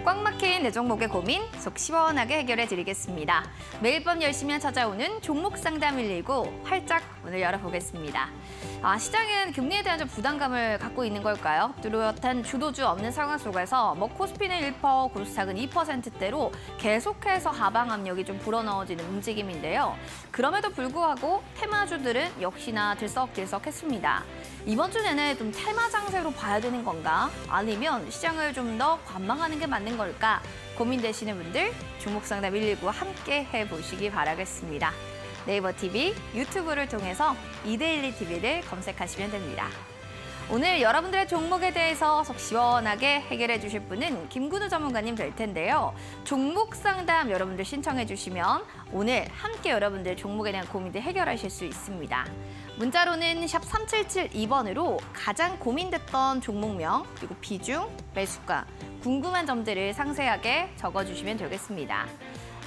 꽉 막힌 내 종목의 고민 속 시원하게 해결해 드리겠습니다. 매일 밤 10시면 찾아오는 종목 상담 119 활짝 문을 열어보겠습니다. 시장은 금리에 대한 좀 부담감을 갖고 있는 걸까요? 뚜렷한 주도주 없는 상황 속에서 코스피는 1%, 코스닥은 2%대로 계속해서 하방 압력이 좀 불어넣어지는 움직임인데요. 그럼에도 불구하고 테마주들은 역시나 들썩들썩했습니다. 이번 주 내내 좀 테마 장세로 봐야 되는 건가? 아니면 시장을 좀 더 관망하는 게 맞는 걸까? 고민되시는 분들 종목 상담 119 함께 해보시기 바라겠습니다. 네이버 TV, 유튜브를 통해서 이데일리 TV를 검색하시면 됩니다. 오늘 여러분들의 종목에 대해서 속 시원하게 해결해 주실 분은 김근우 전문가님 될 텐데요. 종목 상담 여러분들 신청해 주시면 오늘 함께 여러분들 종목에 대한 고민들 해결하실 수 있습니다. 문자로는 샵 3772번으로 가장 고민됐던 종목명, 그리고 비중, 매수가, 궁금한 점들을 상세하게 적어주시면 되겠습니다.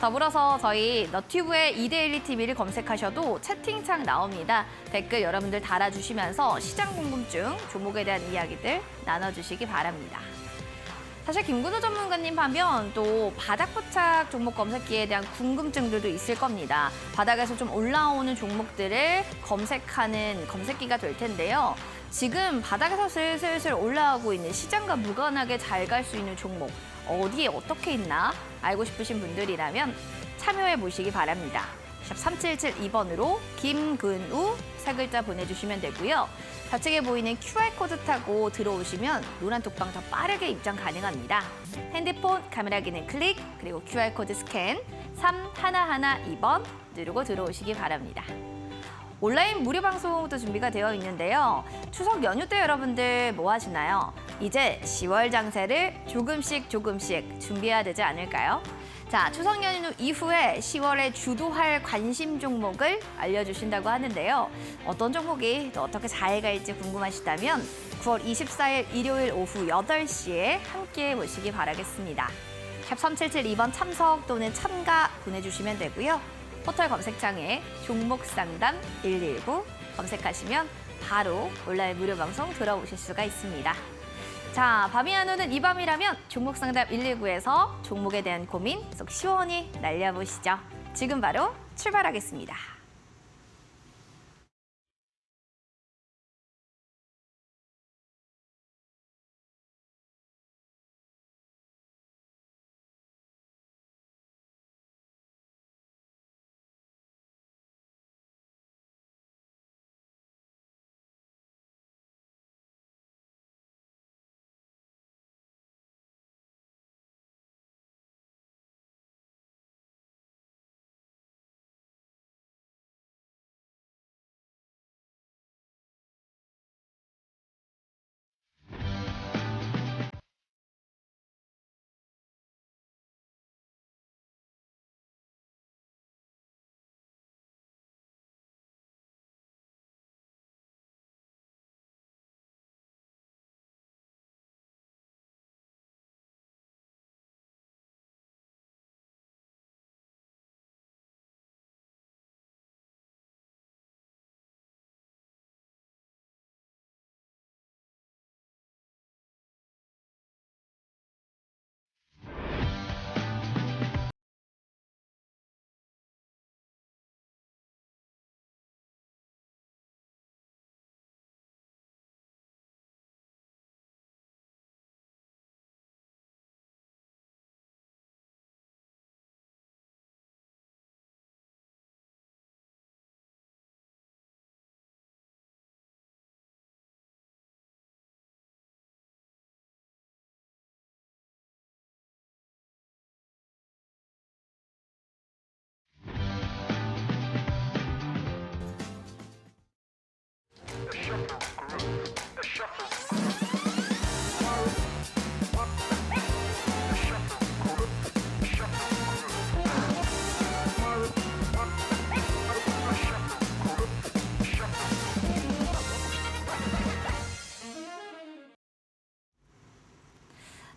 더불어서 저희 너튜브의 이데일리 TV를 검색하셔도 채팅창 나옵니다. 댓글 여러분들 달아주시면서 시장 궁금증, 종목에 대한 이야기들 나눠주시기 바랍니다. 사실 김근우 전문가님 하면 또 바닥 부착 종목 검색기에 대한 궁금증들도 있을 겁니다. 바닥에서 좀 올라오는 종목들을 검색하는 검색기가 될 텐데요. 지금 바닥에서 슬슬 올라오고 있는 시장과 무관하게 잘 갈 수 있는 종목 어디에 어떻게 있나 알고 싶으신 분들이라면 참여해 보시기 바랍니다. 샵 3772번으로 김근우 세 글자 보내주시면 되고요. 좌측에 보이는 QR코드 타고 들어오시면 노란 톡방 더 빠르게 입장 가능합니다. 핸드폰 카메라 기능 클릭, 그리고 QR코드 스캔 3112번 누르고 들어오시기 바랍니다. 온라인 무료 방송도 준비가 되어 있는데요. 추석 연휴 때 여러분들 뭐 하시나요? 이제 10월 장세를 조금씩 준비해야 되지 않을까요? 자, 추석 연휴 이후에 10월에 주도할 관심 종목을 알려주신다고 하는데요. 어떤 종목이 또 어떻게 잘 갈지 궁금하시다면 9월 24일 일요일 오후 8시에 함께해 보시기 바라겠습니다. 샵 3772번 참석 또는 참가 보내주시면 되고요. 포털 검색창에 종목 상담 119 검색하시면 바로 온라인 무료 방송 들어오실 수가 있습니다. 자, 밤이 안 오는 이 밤이라면 종목 상담 119에서 종목에 대한 고민 속 시원히 날려보시죠. 지금 바로 출발하겠습니다.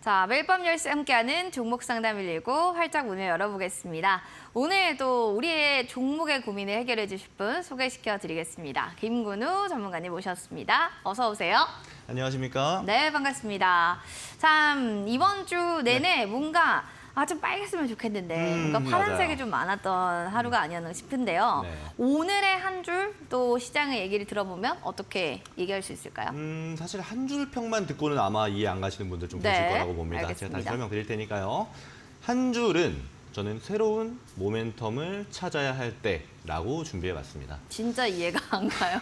자, 매일 밤 10시 함께하는 종목 상담 119 활짝 문을 열어보겠습니다. 오늘도 우리의 종목의 고민을 해결해 주실 분 소개시켜 드리겠습니다. 김근우 전문가님 모셨습니다. 어서 오세요. 안녕하십니까? 네, 반갑습니다. 참, 이번 주 내내 뭔가 좀 빨갰으면 좋겠는데 뭔가 파란색이 맞아요. 좀 많았던 하루가 아니었나 싶은데요. 네. 오늘의 한 줄 또 시장의 얘기를 들어보면 어떻게 얘기할 수 있을까요? 사실 한 줄 평만 듣고는 아마 이해 안 가시는 분들 좀 계실 네, 거라고 봅니다. 제가 알겠습니다. 다시 설명드릴 테니까요. 한 줄은 저는 새로운 모멘텀을 찾아야 할 때라고 준비해봤습니다. 진짜 이해가 안 가요.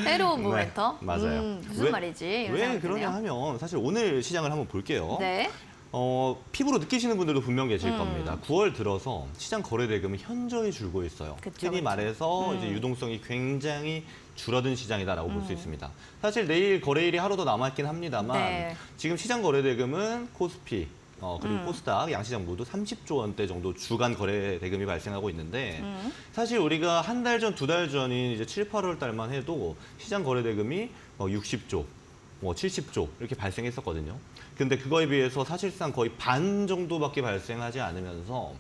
새로운 모멘텀? 네, 맞아요. 무슨 말이지? 이런 왜 생각이 그러냐 드네요. 하면 사실 오늘 시장을 한번 볼게요. 네. 피부로 느끼시는 분들도 분명 계실 겁니다. 9월 들어서 시장 거래 대금이 현저히 줄고 있어요. 그쵸, 흔히 그쵸. 말해서 이제 유동성이 굉장히 줄어든 시장이다라고 볼 수 있습니다. 사실 내일 거래일이 하루 더 남았긴 합니다만 네. 지금 시장 거래 대금은 코스피 그리고 코스닥 양시장 모두 30조 원대 정도 주간 거래 대금이 발생하고 있는데 사실 우리가 한 달 전, 두 달 전인 이제 7, 8월 달만 해도 시장 거래 대금이 60조, 70조 이렇게 발생했었거든요. 근데 그거에 비해서 사실상 거의 반 정도밖에 발생하지 않으면서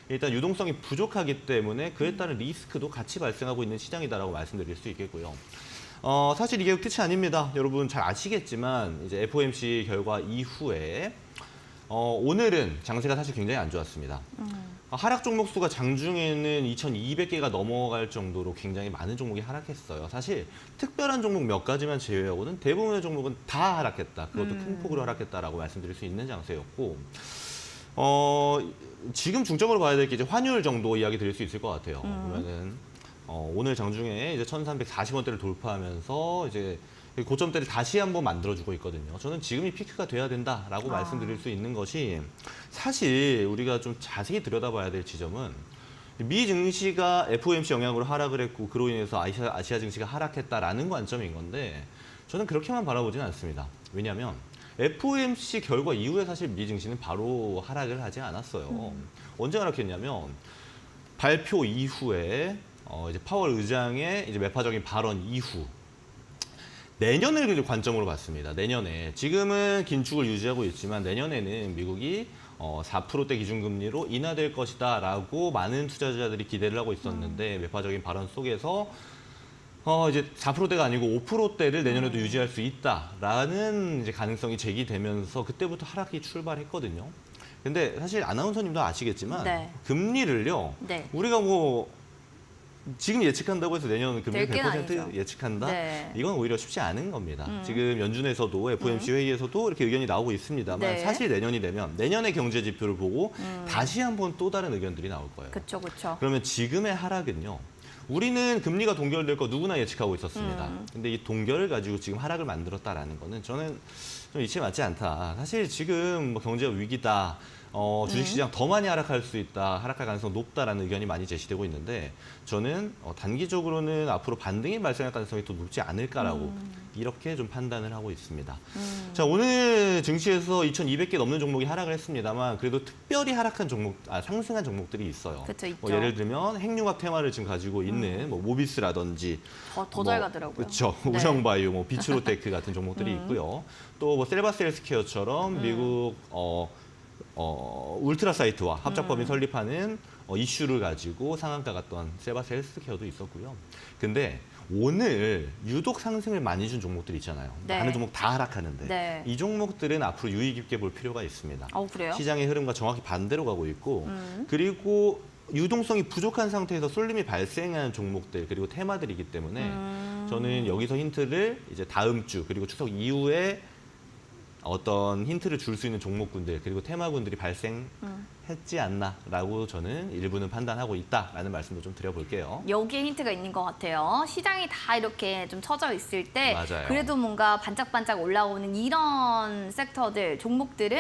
일단 유동성이 부족하기 때문에 그에 따른 리스크도 같이 발생하고 있는 시장이다라고 말씀드릴 수 있겠고요. 사실 이게 끝이 아닙니다. 여러분 잘 아시겠지만 이제 FOMC 결과 이후에 오늘은 장세가 사실 굉장히 안 좋았습니다. 하락 종목 수가 장중에는 2,200개가 넘어갈 정도로 굉장히 많은 종목이 하락했어요. 사실 특별한 종목 몇 가지만 제외하고는 대부분의 종목은 다 하락했다. 그것도 큰 폭으로 하락했다라고 말씀드릴 수 있는 장세였고 지금 중점으로 봐야 될 게 이제 환율 정도 이야기 드릴 수 있을 것 같아요. 보면은 오늘 장중에 이제 1,340원대를 돌파하면서 이제 고점대를 다시 한번 만들어주고 있거든요. 저는 지금이 피크가 돼야 된다라고 말씀드릴 수 있는 것이 사실 우리가 좀 자세히 들여다봐야 될 지점은 미 증시가 FOMC 영향으로 하락을 했고 그로 인해서 아시아 증시가 하락했다라는 관점인 건데 저는 그렇게만 바라보지는 않습니다. 왜냐하면 FOMC 결과 이후에 사실 미 증시는 바로 하락을 하지 않았어요. 언제 하락했냐면 발표 이후에 이제 파월 의장의 이제 매파적인 발언 이후. 내년을 관점으로 봤습니다. 내년에 지금은 긴축을 유지하고 있지만 내년에는 미국이 4%대 기준금리로 인하될 것이다라고 많은 투자자들이 기대를 하고 있었는데 매파적인 발언 속에서 이제 4%대가 아니고 5%대를 내년에도 유지할 수 있다라는 이제 가능성이 제기되면서 그때부터 하락이 출발했거든요. 근데 사실 아나운서님도 아시겠지만 네. 금리를요. 네. 우리가 지금 예측한다고 해서 내년 금리 될 건 100% 아니죠. 예측한다? 네. 이건 오히려 쉽지 않은 겁니다. 지금 연준에서도 FOMC 회의에서도 이렇게 의견이 나오고 있습니다만 네. 사실 내년이 되면 내년의 경제 지표를 보고 다시 한번 또 다른 의견들이 나올 거예요. 그쵸, 그쵸. 그러면 지금의 하락은요. 우리는 금리가 동결될 거 누구나 예측하고 있었습니다. 근데 이 동결을 가지고 지금 하락을 만들었다라는 거는 저는 좀 이치에 맞지 않다. 사실 지금 경제가 위기다. 주식시장 더 많이 하락할 수 있다, 하락할 가능성 높다라는 의견이 많이 제시되고 있는데 저는 단기적으로는 앞으로 반등이 발생할 가능성이 더 높지 않을까라고 이렇게 좀 판단을 하고 있습니다. 자, 오늘 증시에서 2,200개 넘는 종목이 하락을 했습니다만 그래도 특별히 하락한 상승한 종목들이 있어요. 그쵸, 있죠. 예를 들면 핵융합 테마를 지금 가지고 있는 모비스라든지 더 잘 가더라고요. 그렇죠. 네. 우정바이오, 비츠로테크 같은 종목들이 있고요. 또 셀바스 헬스케어처럼 미국 울트라 사이트와 합작법인 설립하는 이슈를 가지고 상한가 갔던 셀바스 헬스케어도 있었고요. 근데 오늘 유독 상승을 많이 준 종목들 있잖아요. 네. 많은 종목 다 하락하는데 네. 이 종목들은 앞으로 유의 깊게 볼 필요가 있습니다. 그래요? 시장의 흐름과 정확히 반대로 가고 있고 그리고 유동성이 부족한 상태에서 쏠림이 발생한 종목들 그리고 테마들이기 때문에 저는 여기서 힌트를 이제 다음 주 그리고 추석 이후에 어떤 힌트를 줄 수 있는 종목군들 그리고 테마군들이 발생했지 않나라고 저는 일부는 판단하고 있다라는 말씀도 좀 드려볼게요. 여기에 힌트가 있는 것 같아요. 시장이 다 이렇게 좀 처져 있을 때 맞아요. 그래도 뭔가 반짝반짝 올라오는 이런 섹터들, 종목들은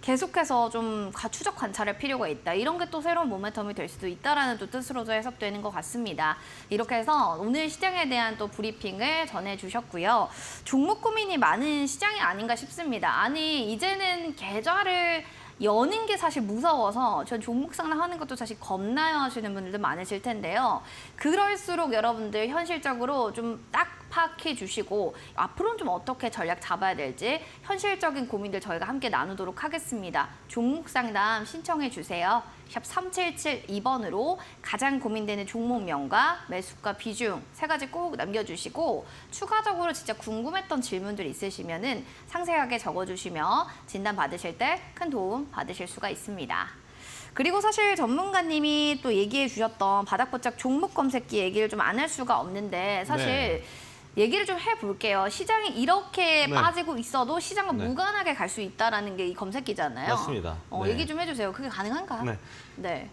계속해서 좀 추적 관찰할 필요가 있다. 이런 게 또 새로운 모멘텀이 될 수도 있다라는 또 뜻으로도 해석되는 것 같습니다. 이렇게 해서 오늘 시장에 대한 또 브리핑을 전해주셨고요. 종목 고민이 많은 시장이 아닌가 싶습니다. 아니 이제는 계좌를 여는 게 사실 무서워서 전 종목 상담하는 것도 사실 겁나요 하시는 분들도 많으실 텐데요. 그럴수록 여러분들 현실적으로 좀 딱 파악해 주시고 앞으로는 좀 어떻게 전략 잡아야 될지 현실적인 고민들 저희가 함께 나누도록 하겠습니다. 종목 상담 신청해 주세요. 샵 3772번으로 가장 고민되는 종목명과 매수가 비중 세 가지 꼭 남겨주시고 추가적으로 진짜 궁금했던 질문들 있으시면은 상세하게 적어주시면 진단 받으실 때 큰 도움 받으실 수가 있습니다. 그리고 사실 전문가님이 또 얘기해 주셨던 바닥보짝 종목 검색기 얘기를 좀 안 할 수가 없는데 사실 네. 얘기를 좀 해볼게요. 시장이 이렇게 네. 빠지고 있어도 시장은 네. 무관하게 갈 수 있다라는 게 이 검색기잖아요. 맞습니다. 네. 얘기 좀 해주세요. 그게 가능한가? 네. 네.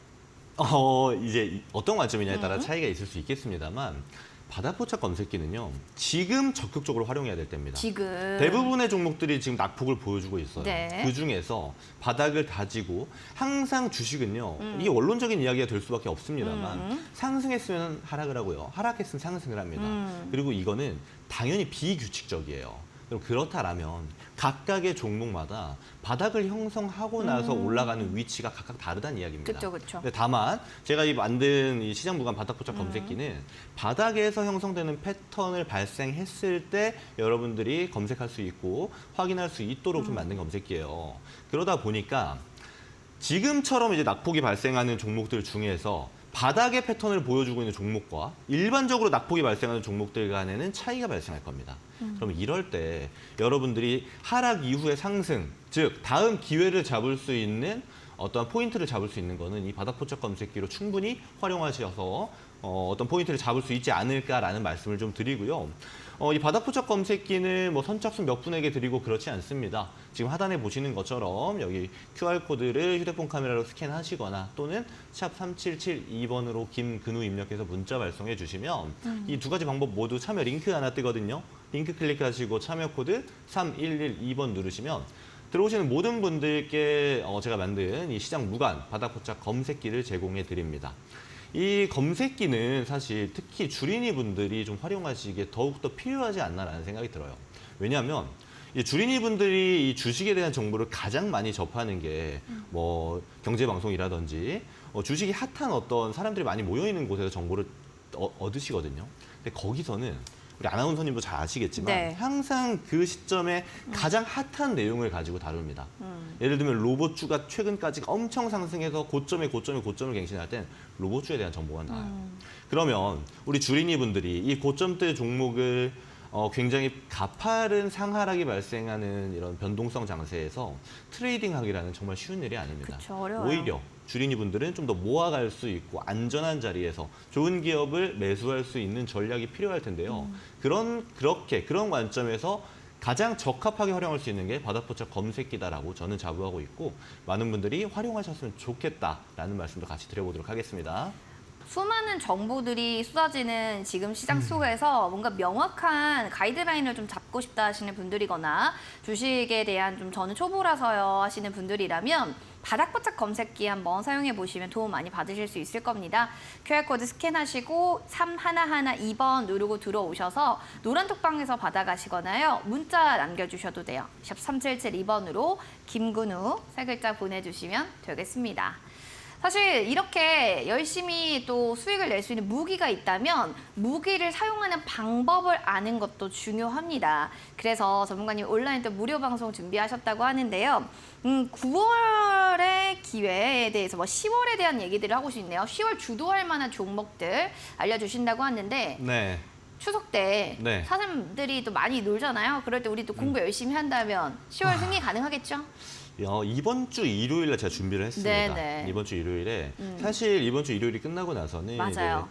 이제 어떤 관점이냐에 따라 차이가 있을 수 있겠습니다만 바닥포착 검색기는요. 지금 적극적으로 활용해야 될 때입니다. 지금 대부분의 종목들이 지금 낙폭을 보여주고 있어요. 네. 그중에서 바닥을 다지고 항상 주식은요. 이게 원론적인 이야기가 될 수밖에 없습니다만 상승했으면 하락을 하고요. 하락했으면 상승을 합니다. 그리고 이거는 당연히 비규칙적이에요. 그럼 그렇다라면 각각의 종목마다 바닥을 형성하고 나서 올라가는 위치가 각각 다르다는 이야기입니다. 그쵸, 그쵸. 근데 다만 제가 이 만든 이 시장 무관 바닥포착 검색기는 바닥에서 형성되는 패턴을 발생했을 때 여러분들이 검색할 수 있고 확인할 수 있도록 좀 만든 검색기예요. 그러다 보니까 지금처럼 이제 낙폭이 발생하는 종목들 중에서 바닥의 패턴을 보여주고 있는 종목과 일반적으로 낙폭이 발생하는 종목들 간에는 차이가 발생할 겁니다. 그럼 이럴 때 여러분들이 하락 이후의 상승, 즉 다음 기회를 잡을 수 있는 어떤 포인트를 잡을 수 있는 거는 이 바닥포착 검색기로 충분히 활용하셔서 어떤 포인트를 잡을 수 있지 않을까라는 말씀을 좀 드리고요. 이 바닥포착 검색기는 뭐 선착순 몇 분에게 드리고 그렇지 않습니다. 지금 하단에 보시는 것처럼 여기 QR코드를 휴대폰 카메라로 스캔하시거나 또는 샵 3772번으로 김근우 입력해서 문자 발송해 주시면 이 두 가지 방법 모두 참여 링크 하나 뜨거든요. 링크 클릭하시고 참여 코드 3112번 누르시면 들어오시는 모든 분들께 제가 만든 이 시장 무관 바닥포착 검색기를 제공해 드립니다. 이 검색기는 사실 특히 주린이 분들이 좀 활용하시기에 더욱더 필요하지 않나라는 생각이 들어요. 왜냐하면 이 주린이 분들이 이 주식에 대한 정보를 가장 많이 접하는 게 뭐 경제방송이라든지 주식이 핫한 어떤 사람들이 많이 모여있는 곳에서 정보를 얻으시거든요. 근데 거기서는 우리 아나운서님도 잘 아시겠지만 네. 항상 그 시점에 가장 핫한 내용을 가지고 다룹니다. 예를 들면 로봇주가 최근까지 엄청 상승해서 고점을 갱신할 땐 로봇주에 대한 정보가 나와요. 그러면 우리 주린이 분들이 이 고점대 종목을 굉장히 가파른 상하락이 발생하는 이런 변동성 장세에서 트레이딩하기라는 정말 쉬운 일이 아닙니다. 그쵸, 어려워요. 오히려 주린이 분들은 좀 더 모아갈 수 있고 안전한 자리에서 좋은 기업을 매수할 수 있는 전략이 필요할 텐데요. 그런 관점에서 가장 적합하게 활용할 수 있는 게 바닥포착 검색기다라고 저는 자부하고 있고 많은 분들이 활용하셨으면 좋겠다라는 말씀도 같이 드려보도록 하겠습니다. 수많은 정보들이 쏟아지는 지금 시장 속에서 뭔가 명확한 가이드라인을 좀 잡고 싶다 하시는 분들이거나 주식에 대한 좀 저는 초보라서요 하시는 분들이라면 바닥포착 검색기 한번 사용해 보시면 도움 많이 받으실 수 있을 겁니다. QR코드 스캔하시고 3112번 누르고 들어오셔서 노란톡방에서 받아가시거나요. 문자 남겨주셔도 돼요. 샵 3772번으로 김근우 세 글자 보내주시면 되겠습니다. 사실 이렇게 열심히 또 수익을 낼 수 있는 무기가 있다면 무기를 사용하는 방법을 아는 것도 중요합니다. 그래서 전문가님 온라인 또 무료 방송 준비하셨다고 하는데요. 9월의 기회에 대해서 10월에 대한 얘기들을 하고 싶네요. 10월 주도할 만한 종목들 알려주신다고 하는데 네. 추석 때 네. 사람들이 또 많이 놀잖아요. 그럴 때 우리 또 공부 열심히 한다면 10월 승리 가능하겠죠? 이번 주 일요일에 제가 준비를 했습니다. 네네. 이번 주 일요일에 사실 이번 주 일요일이 끝나고 나서는 맞아요.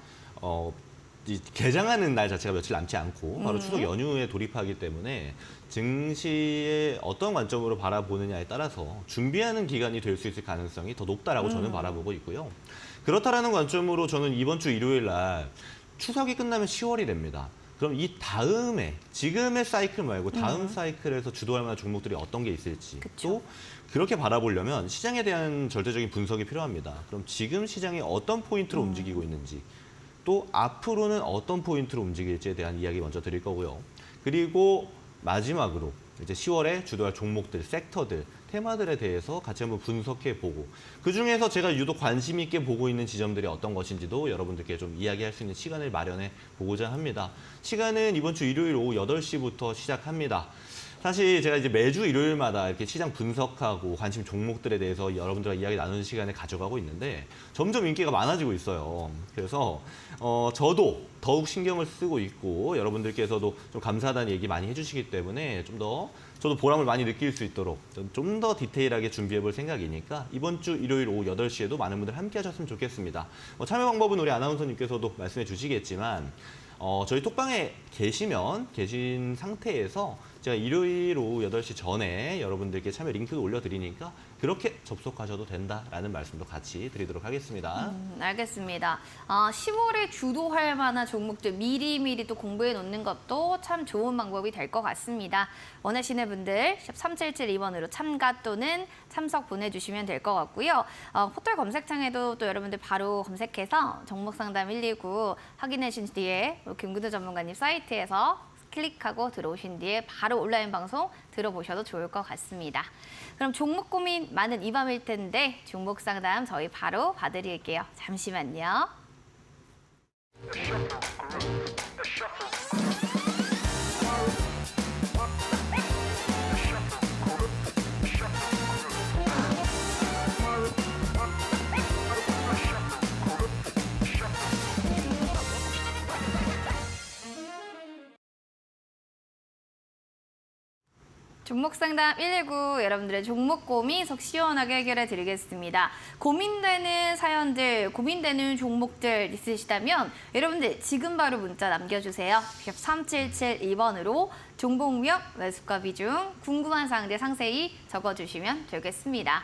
이제 개장하는 날 자체가 며칠 남지 않고 바로 추석 연휴에 돌입하기 때문에 증시의 어떤 관점으로 바라보느냐에 따라서 준비하는 기간이 될 수 있을 가능성이 더 높다라고 저는 바라보고 있고요. 그렇다라는 관점으로 저는 이번 주 일요일 날 추석이 끝나면 10월이 됩니다. 그럼 이 다음에 지금의 사이클 말고 다음 사이클에서 주도할 만한 종목들이 어떤 게 있을지 그쵸. 또 그렇게 바라보려면 시장에 대한 절대적인 분석이 필요합니다. 그럼 지금 시장이 어떤 포인트로 움직이고 있는지 또 앞으로는 어떤 포인트로 움직일지에 대한 이야기 먼저 드릴 거고요. 그리고 마지막으로 이제 10월에 주도할 종목들, 섹터들 테마들에 대해서 같이 한번 분석해 보고 그중에서 제가 유독 관심 있게 보고 있는 지점들이 어떤 것인지도 여러분들께 좀 이야기할 수 있는 시간을 마련해 보고자 합니다. 시간은 이번 주 일요일 오후 8시부터 시작합니다. 사실 제가 이제 매주 일요일마다 이렇게 시장 분석하고 관심 종목들에 대해서 여러분들과 이야기 나누는 시간을 가져가고 있는데 점점 인기가 많아지고 있어요. 그래서 저도 더욱 신경을 쓰고 있고 여러분들께서도 좀 감사하다는 얘기 많이 해주시기 때문에 좀 더 저도 보람을 많이 느낄 수 있도록 좀 더 디테일하게 준비해 볼 생각이니까 이번 주 일요일 오후 8시에도 많은 분들 함께 하셨으면 좋겠습니다. 참여 방법은 우리 아나운서님께서도 말씀해 주시겠지만 저희 톡방에 계신 상태에서 제가 일요일 오후 8시 전에 여러분들께 참여 링크도 올려드리니까 그렇게 접속하셔도 된다라는 말씀도 같이 드리도록 하겠습니다. 알겠습니다. 10월에 주도할 만한 종목들 미리미리 또 공부해 놓는 것도 참 좋은 방법이 될 것 같습니다. 원하시는 분들 3772번으로 참가 또는 참석 보내주시면 될 것 같고요. 포털 검색창에도 또 여러분들 바로 검색해서 종목상담 119 확인하신 뒤에 김근우 전문가님 사이트에서 클릭하고 들어오신 뒤에 바로 온라인 방송 들어보셔도 좋을 것 같습니다. 그럼 종목 고민 많은 이 밤일 텐데 종목 상담 저희 바로 봐드릴게요. 잠시만요. 종목 상담 119 여러분들의 종목 고민 속 시원하게 해결해 드리겠습니다. 고민되는 사연들, 고민되는 종목들 있으시다면 여러분들 지금 바로 문자 남겨주세요. 3772번으로 종목명, 매수가 비중, 궁금한 사항들 상세히 적어주시면 되겠습니다.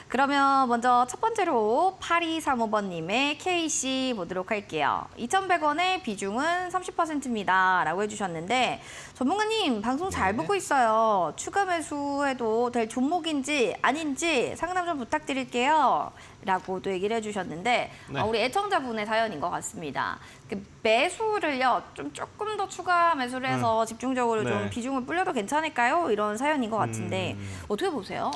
그러면 먼저 첫 번째로 8235번님의 KC 보도록 할게요. 2,100원의 비중은 30%입니다. 라고 해주셨는데 전문가님 방송 잘 보고 있어요. 추가 매수해도 될 종목인지 아닌지 상담 좀 부탁드릴게요. 라고도 얘기를 해주셨는데 네. 우리 애청자분의 사연인 것 같습니다. 매수를요 조금 더 추가 매수를 해서 집중적으로 네. 좀 비중을 불려도 괜찮을까요? 이런 사연인 것 같은데 어떻게 보세요?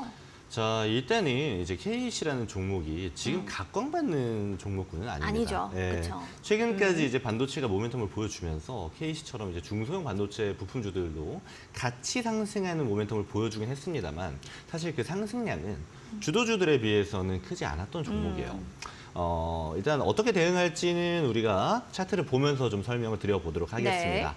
자, 이때는 이제 KC라는 종목이 지금 각광받는 종목군은 아닙니다. 아니죠. 예. 그쵸. 최근까지 이제 반도체가 모멘텀을 보여주면서 KC처럼 이제 중소형 반도체 부품주들도 같이 상승하는 모멘텀을 보여주긴 했습니다만 사실 그 상승량은 주도주들에 비해서는 크지 않았던 종목이에요. 일단 어떻게 대응할지는 우리가 차트를 보면서 좀 설명을 드려보도록 하겠습니다.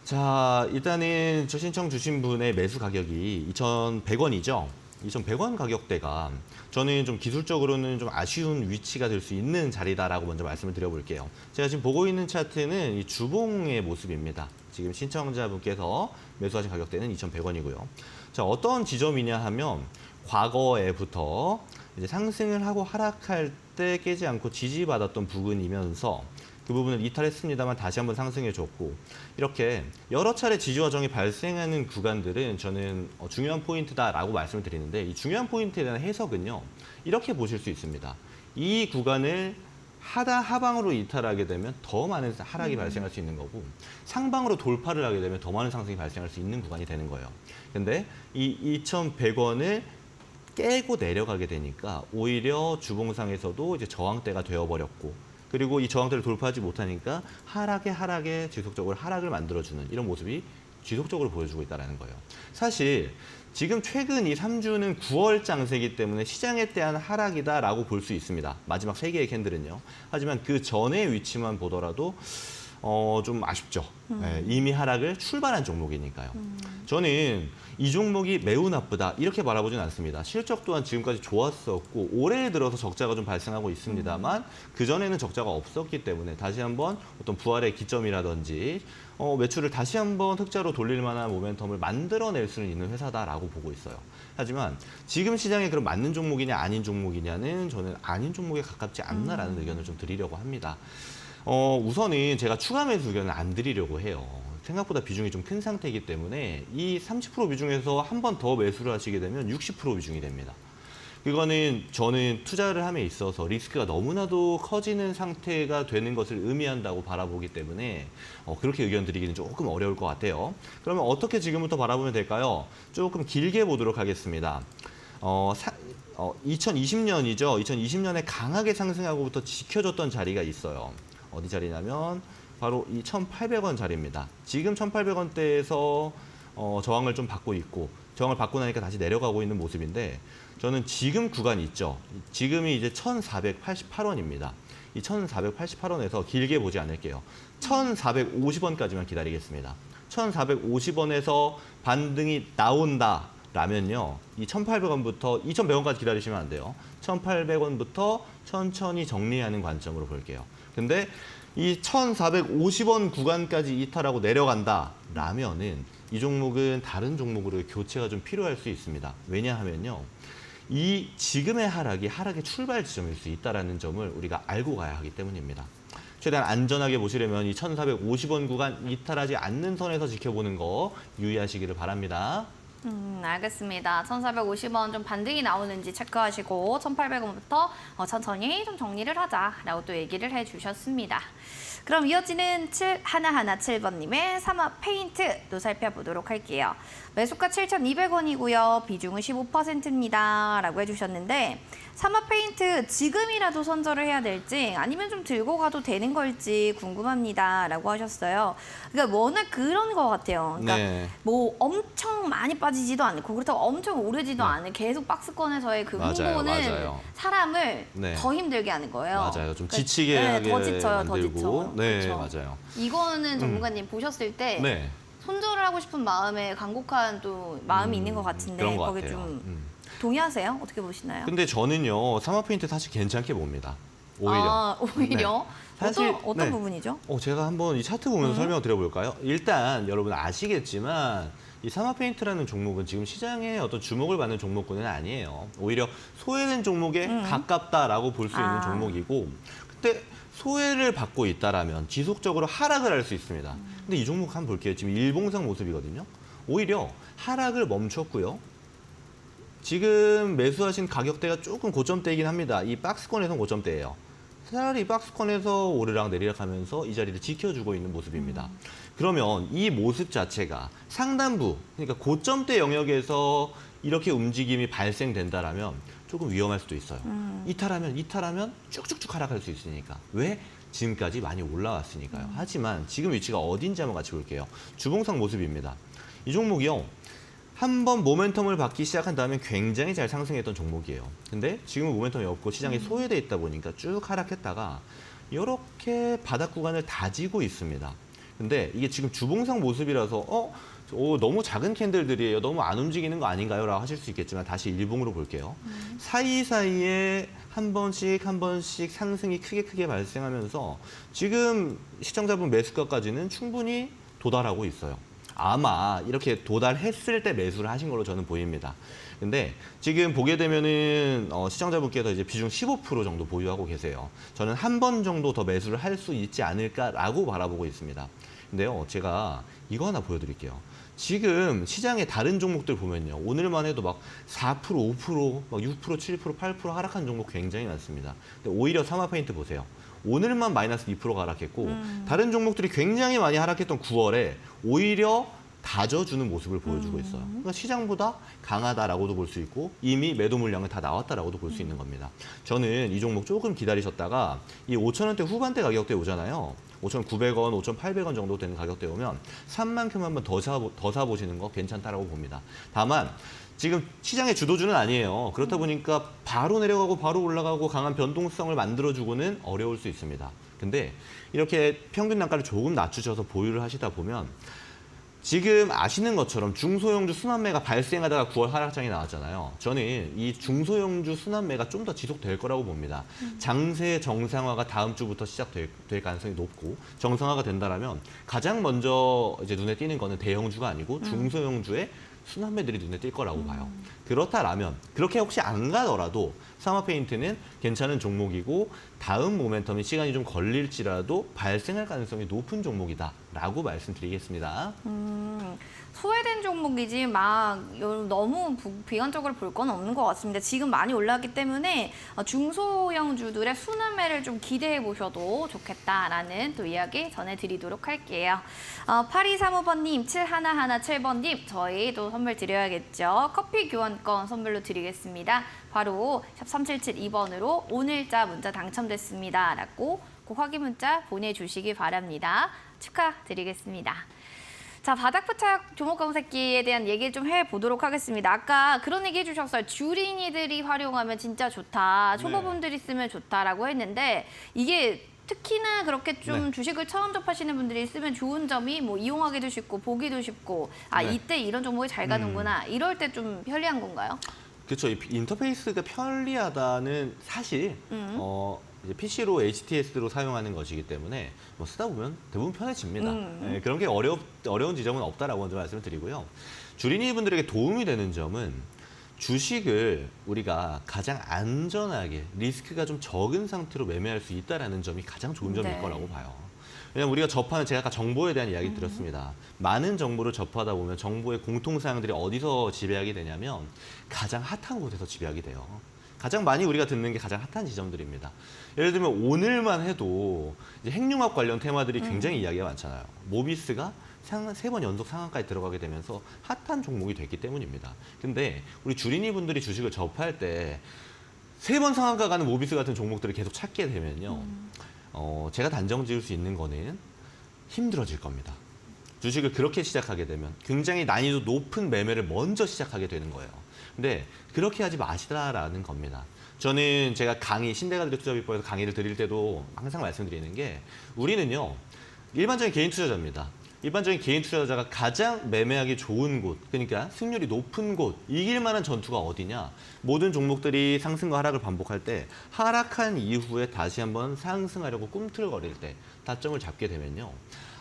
자, 일단은 저 신청 주신 분의 매수 가격이 2,100원이죠. 2,100원 가격대가 저는 좀 기술적으로는 좀 아쉬운 위치가 될 수 있는 자리다라고 먼저 말씀을 드려볼게요. 제가 지금 보고 있는 차트는 이 주봉의 모습입니다. 지금 신청자분께서 매수하신 가격대는 2,100원이고요. 자, 어떤 지점이냐 하면 과거에부터 이제 상승을 하고 하락할 때 깨지 않고 지지받았던 부근이면서 그 부분을 이탈했습니다만 다시 한번 상승해줬고 이렇게 여러 차례 지지와 저항이 발생하는 구간들은 저는 중요한 포인트다라고 말씀을 드리는데 이 중요한 포인트에 대한 해석은요. 이렇게 보실 수 있습니다. 이 구간을 하방으로 이탈하게 되면 더 많은 하락이 발생할 수 있는 거고 상방으로 돌파를 하게 되면 더 많은 상승이 발생할 수 있는 구간이 되는 거예요. 근데 이 2,100원을 깨고 내려가게 되니까 오히려 주봉상에서도 이제 저항대가 되어버렸고 그리고 이 저항대를 돌파하지 못하니까 하락에 지속적으로 하락을 만들어주는 이런 모습이 지속적으로 보여주고 있다는 거예요. 사실 지금 최근 이 3주는 9월 장세이기 때문에 시장에 대한 하락이다라고 볼 수 있습니다. 마지막 3개의 캔들은요. 하지만 그 전의 위치만 보더라도 좀 아쉽죠. 네, 이미 하락을 출발한 종목이니까요. 저는 이 종목이 매우 나쁘다 이렇게 바라보진 않습니다. 실적 또한 지금까지 좋았었고 올해 들어서 적자가 좀 발생하고 있습니다만 그전에는 적자가 없었기 때문에 다시 한번 어떤 부활의 기점이라든지 매출을 다시 한번 흑자로 돌릴 만한 모멘텀을 만들어낼 수는 있는 회사다라고 보고 있어요. 하지만 지금 시장에 그럼 맞는 종목이냐 아닌 종목이냐는 저는 아닌 종목에 가깝지 않나라는 의견을 좀 드리려고 합니다. 우선은 제가 추가 매수 의견을 안 드리려고 해요. 생각보다 비중이 좀 큰 상태이기 때문에 이 30% 비중에서 한 번 더 매수를 하시게 되면 60% 비중이 됩니다. 그거는 저는 투자를 함에 있어서 리스크가 너무나도 커지는 상태가 되는 것을 의미한다고 바라보기 때문에 그렇게 의견 드리기는 조금 어려울 것 같아요. 그러면 어떻게 지금부터 바라보면 될까요? 조금 길게 보도록 하겠습니다. 2020년이죠. 2020년에 강하게 상승하고부터 지켜줬던 자리가 있어요. 어디 자리냐면 바로 이 1,800원 자리입니다. 지금 1,800원대에서 저항을 좀 받고 있고 저항을 받고 나니까 다시 내려가고 있는 모습인데 저는 지금 구간이 있죠. 지금이 이제 1,488원입니다. 이 1,488원에서 길게 보지 않을게요. 1,450원까지만 기다리겠습니다. 1,450원에서 반등이 나온다라면요. 이 1,800원부터 2,100원까지 기다리시면 안 돼요. 1,800원부터 천천히 정리하는 관점으로 볼게요. 근데 이 1,450원 구간까지 이탈하고 내려간다라면은 이 종목은 다른 종목으로 교체가 좀 필요할 수 있습니다. 왜냐하면요. 이 지금의 하락이 하락의 출발 지점일 수 있다는 점을 우리가 알고 가야 하기 때문입니다. 최대한 안전하게 보시려면 이 1,450원 구간 이탈하지 않는 선에서 지켜보는 거 유의하시기를 바랍니다. 알겠습니다. 1,450원 좀 반등이 나오는지 체크하시고 1,800원부터 천천히 좀 정리를 하자라고 또 얘기를 해주셨습니다. 그럼 이어지는 7117번님의 삼합 페인트도 살펴보도록 할게요. 매수가 7,200원이고요. 비중은 15%입니다. 라고 해주셨는데 삼합 페인트 지금이라도 선절을 해야 될지 아니면 좀 들고 가도 되는 걸지 궁금합니다. 라고 하셨어요. 그러니까 워낙 그런 것 같아요. 그러니까 네. 뭐 엄청 많이 빠지지도 않고 그렇다고 엄청 오르지도 않은 계속 박스권에서의 그 홍보는 맞아요. 사람을 네. 더 힘들게 하는 거예요. 맞아요. 좀 그러니까 지치게 하게 더 지쳐요. 더 만들고. 지쳐. 네, 그렇죠. 맞아요. 이거는 전문가님 보셨을 때 네. 손절을 하고 싶은 마음에 간곡한 또 마음이 있는 것 같은데 그런 것 거기 같아요. 좀 동의하세요? 어떻게 보시나요? 근데 저는요. 삼합 페인트 사실 괜찮게 봅니다. 오히려. 아, 오히려? 네. 사실, 어떤 네. 부분이죠? 제가 한번 이 차트 보면서 설명을 드려볼까요? 일단 여러분 아시겠지만 이 삼합 페인트라는 종목은 지금 시장에 어떤 주목을 받는 종목군은 아니에요. 오히려 소외된 종목에 가깝다라고 볼 수 있는 종목이고 근데 소외를 받고 있다라면 지속적으로 하락을 할 수 있습니다. 근데 이 종목 한번 볼게요. 지금 일봉상 모습이거든요. 오히려 하락을 멈췄고요. 지금 매수하신 가격대가 조금 고점대이긴 합니다. 이 박스권에서는 고점대예요. 차라리 이 박스권에서 오르락 내리락 하면서 이 자리를 지켜주고 있는 모습입니다. 그러면 이 모습 자체가 상단부, 그러니까 고점대 영역에서 이렇게 움직임이 발생된다라면 조금 위험할 수도 있어요. 이탈하면 쭉쭉쭉 하락할 수 있으니까. 왜? 지금까지 많이 올라왔으니까요. 하지만 지금 위치가 어딘지 한번 같이 볼게요. 주봉상 모습입니다. 이 종목이요. 한번 모멘텀을 받기 시작한 다음에 굉장히 잘 상승했던 종목이에요. 근데 지금은 모멘텀이 없고 시장이 소외돼 있다 보니까 쭉 하락했다가 이렇게 바닥 구간을 다지고 있습니다. 근데 이게 지금 주봉상 모습이라서 너무 작은 캔들들이에요. 너무 안 움직이는 거 아닌가요? 라고 하실 수 있겠지만 다시 일봉으로 볼게요. 사이사이에 한 번씩 상승이 크게 발생하면서 지금 시청자분 매수가까지는 충분히 도달하고 있어요. 아마 이렇게 도달했을 때 매수를 하신 걸로 저는 보입니다. 근데 지금 보게 되면은 시청자분께서 이제 비중 15% 정도 보유하고 계세요. 저는 한 번 정도 더 매수를 할 수 있지 않을까라고 바라보고 있습니다. 근데요, 제가 이거 하나 보여드릴게요. 지금 시장의 다른 종목들 보면요. 오늘만 해도 막 4%, 5%, 막 6%, 7%, 8% 하락한 종목 굉장히 많습니다. 근데 오히려 삼합 페인트 보세요. 오늘만 마이너스 2%가 하락했고 다른 종목들이 굉장히 많이 하락했던 9월에 오히려 다져주는 모습을 보여주고 있어요. 그러니까 시장보다 강하다라고도 볼 수 있고 이미 매도 물량은 다 나왔다라고도 볼 수 있는 겁니다. 저는 이 종목 조금 기다리셨다가 이 5,000원대 후반대 가격대 오잖아요. 5,900원, 5,800원 정도 되는 가격대 오면 산 만큼 한번 더 사보시는 거 괜찮다라고 봅니다. 다만 지금 시장의 주도주는 아니에요. 그렇다 보니까 바로 내려가고 바로 올라가고 강한 변동성을 만들어주고는 어려울 수 있습니다. 근데 이렇게 평균 단가를 조금 낮추셔서 보유를 하시다 보면 지금 아시는 것처럼 중소형주 순환매가 발생하다가 9월 하락장이 나왔잖아요. 저는 이 중소형주 순환매가 좀 더 지속될 거라고 봅니다. 장세 정상화가 다음 주부터 시작될 가능성이 높고 정상화가 된다면 가장 먼저 이제 눈에 띄는 거는 대형주가 아니고 중소형주의 순환매들이 눈에 띌 거라고 봐요. 그렇다라면 그렇게 혹시 안 가더라도 사마페인트는 괜찮은 종목이고 다음 모멘텀이 시간이 좀 걸릴지라도 발생할 가능성이 높은 종목이다라고 말씀드리겠습니다. 소외된 종목이지 막 너무 비관적으로 볼 건 없는 것 같습니다. 지금 많이 올랐기 때문에 중소형주들의 순환매를 좀 기대해 보셔도 좋겠다라는 또 이야기 전해드리도록 할게요. 8235번님, 7117번님, 저희 또 선물 드려야겠죠. 커피 교환권 선물로 드리겠습니다. 바로 샵 3772번으로 오늘자 문자 당첨됐습니다. 라고 꼭 확인 문자 보내주시기 바랍니다. 축하드리겠습니다. 자, 바닥부착 종목 검색기에 대한 얘기를 좀 해보도록 하겠습니다. 아까 그런 얘기 해주셨어요. 주린이들이 활용하면 진짜 좋다. 초보분들이 쓰면 좋다라고 했는데 이게 특히나 그렇게 좀 주식을 처음 접하시는 분들이 쓰면 좋은 점이 뭐 이용하기도 쉽고 보기도 쉽고 이때 이런 종목이 잘 가는구나. 이럴 때 좀 편리한 건가요? 그렇죠. 이 인터페이스가 편리하다는 사실 이제 PC로 HTS로 사용하는 것이기 때문에 뭐 쓰다 보면 대부분 편해집니다. 네, 그런 게 어려운 지점은 없다라고 먼저 말씀을 드리고요. 주린이 분들에게 도움이 되는 점은 주식을 우리가 가장 안전하게 리스크가 좀 적은 상태로 매매할 수 있다는 점이 가장 좋은 점일 거라고 봐요. 왜냐하면 우리가 접하는 제가 아까 정보에 대한 이야기 드렸습니다. 많은 정보를 접하다 보면 정보의 공통사항들이 어디서 지배하게 되냐면 가장 핫한 곳에서 지배하게 돼요. 가장 많이 우리가 듣는 게 가장 핫한 지점들입니다. 예를 들면 오늘만 해도 이제 핵융합 관련 테마들이 굉장히 이야기가 많잖아요. 모비스가 3번 연속 상한까지 들어가게 되면서 핫한 종목이 됐기 때문입니다. 근데 우리 주린이 분들이 주식을 접할 때 3번 상한가 가는 모비스 같은 종목들을 계속 찾게 되면요. 제가 단정 지을 수 있는 거는 힘들어질 겁니다. 주식을 그렇게 시작하게 되면 굉장히 난이도 높은 매매를 먼저 시작하게 되는 거예요. 근데 그렇게 하지 마시라라는 겁니다. 저는 제가 강의, 신대가들의 투자비법에서 강의를 드릴 때도 항상 말씀드리는 게 우리는요, 일반적인 개인 투자자입니다. 일반적인 개인 투자자가 가장 매매하기 좋은 곳, 그러니까 승률이 높은 곳, 이길 만한 전투가 어디냐? 모든 종목들이 상승과 하락을 반복할 때 하락한 이후에 다시 한번 상승하려고 꿈틀거릴 때 타점을 잡게 되면요.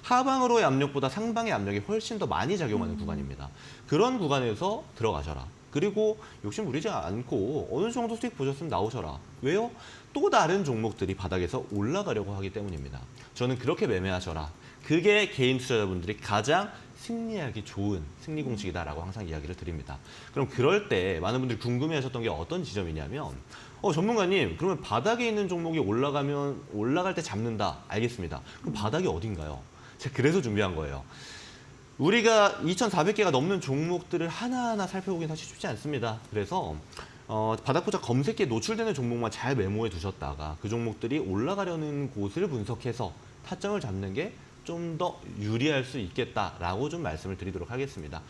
하방으로의 압력보다 상방의 압력이 훨씬 더 많이 작용하는 구간입니다. 그런 구간에서 들어가셔라. 그리고 욕심 부리지 않고 어느 정도 수익 보셨으면 나오셔라. 왜요? 또 다른 종목들이 바닥에서 올라가려고 하기 때문입니다. 저는 그렇게 매매하셔라. 그게 개인 투자자분들이 가장 승리하기 좋은 승리 공식이다라고 항상 이야기를 드립니다. 그럼 그럴 때 많은 분들이 궁금해하셨던 게 어떤 지점이냐면 전문가님, 그러면 바닥에 있는 종목이 올라갈 때 잡는다. 알겠습니다. 그럼 바닥이 어딘가요? 제가 그래서 준비한 거예요. 우리가 2,400개가 넘는 종목들을 하나하나 살펴보긴 사실 쉽지 않습니다. 그래서 바닥부착 검색기에 노출되는 종목만 잘 메모해 두셨다가 그 종목들이 올라가려는 곳을 분석해서 타점을 잡는 게 좀 더 유리할 수 있겠다라고 좀 말씀을 드리도록 하겠습니다.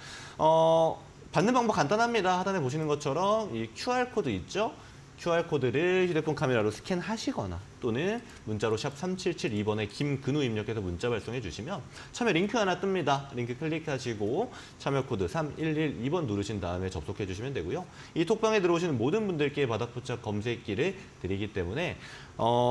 받는 방법 간단합니다. 하단에 보시는 것처럼 이 QR코드 있죠? QR코드를 휴대폰 카메라로 스캔하시거나 또는 문자로 샵 3772번에 김근우 입력해서 문자 발송해 주시면 참여 링크 하나 뜹니다. 링크 클릭하시고 참여 코드 3112번 누르신 다음에 접속해 주시면 되고요. 이 톡방에 들어오시는 모든 분들께 바닥부착 검색기를 드리기 때문에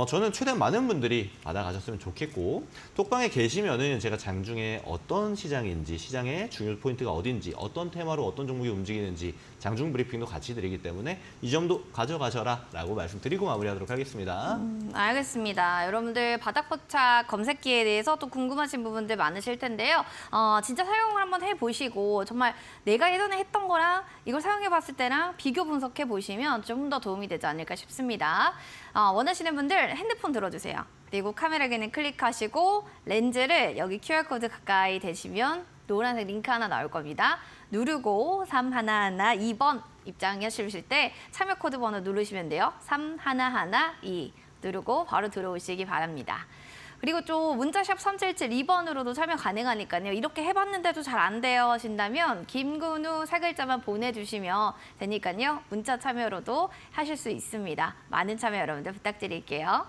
저는 최대한 많은 분들이 받아가셨으면 좋겠고 톡방에 계시면은 제가 장중에 어떤 시장인지 시장의 중요 포인트가 어딘지 어떤 테마로 어떤 종목이 움직이는지 장중 브리핑도 같이 드리기 때문에 이 점도 가져가셔라 라고 말씀드리고 마무리하도록 하겠습니다. 알겠습니다. 여러분들 바닥포착 검색기에 대해서 또 궁금하신 부분들 많으실 텐데요. 진짜 사용을 한번 해보시고 정말 내가 예전에 했던 거랑 이걸 사용해봤을 때랑 비교 분석해 보시면 좀 더 도움이 되지 않을까 싶습니다. 원하시는 분들 핸드폰 들어주세요. 그리고 카메라 기능 클릭하시고 렌즈를 여기 QR코드 가까이 대시면 노란색 링크 하나 나올 겁니다. 누르고 3112번 입장하실 때 참여 코드 번호 누르시면 돼요. 3112 누르고 바로 들어오시기 바랍니다. 그리고 또 문자샵 3772번으로도 참여 가능하니까요. 이렇게 해봤는데도 잘 안 돼요 하신다면 김근우 세 글자만 보내주시면 되니까요. 문자 참여로도 하실 수 있습니다. 많은 참여 여러분들 부탁드릴게요.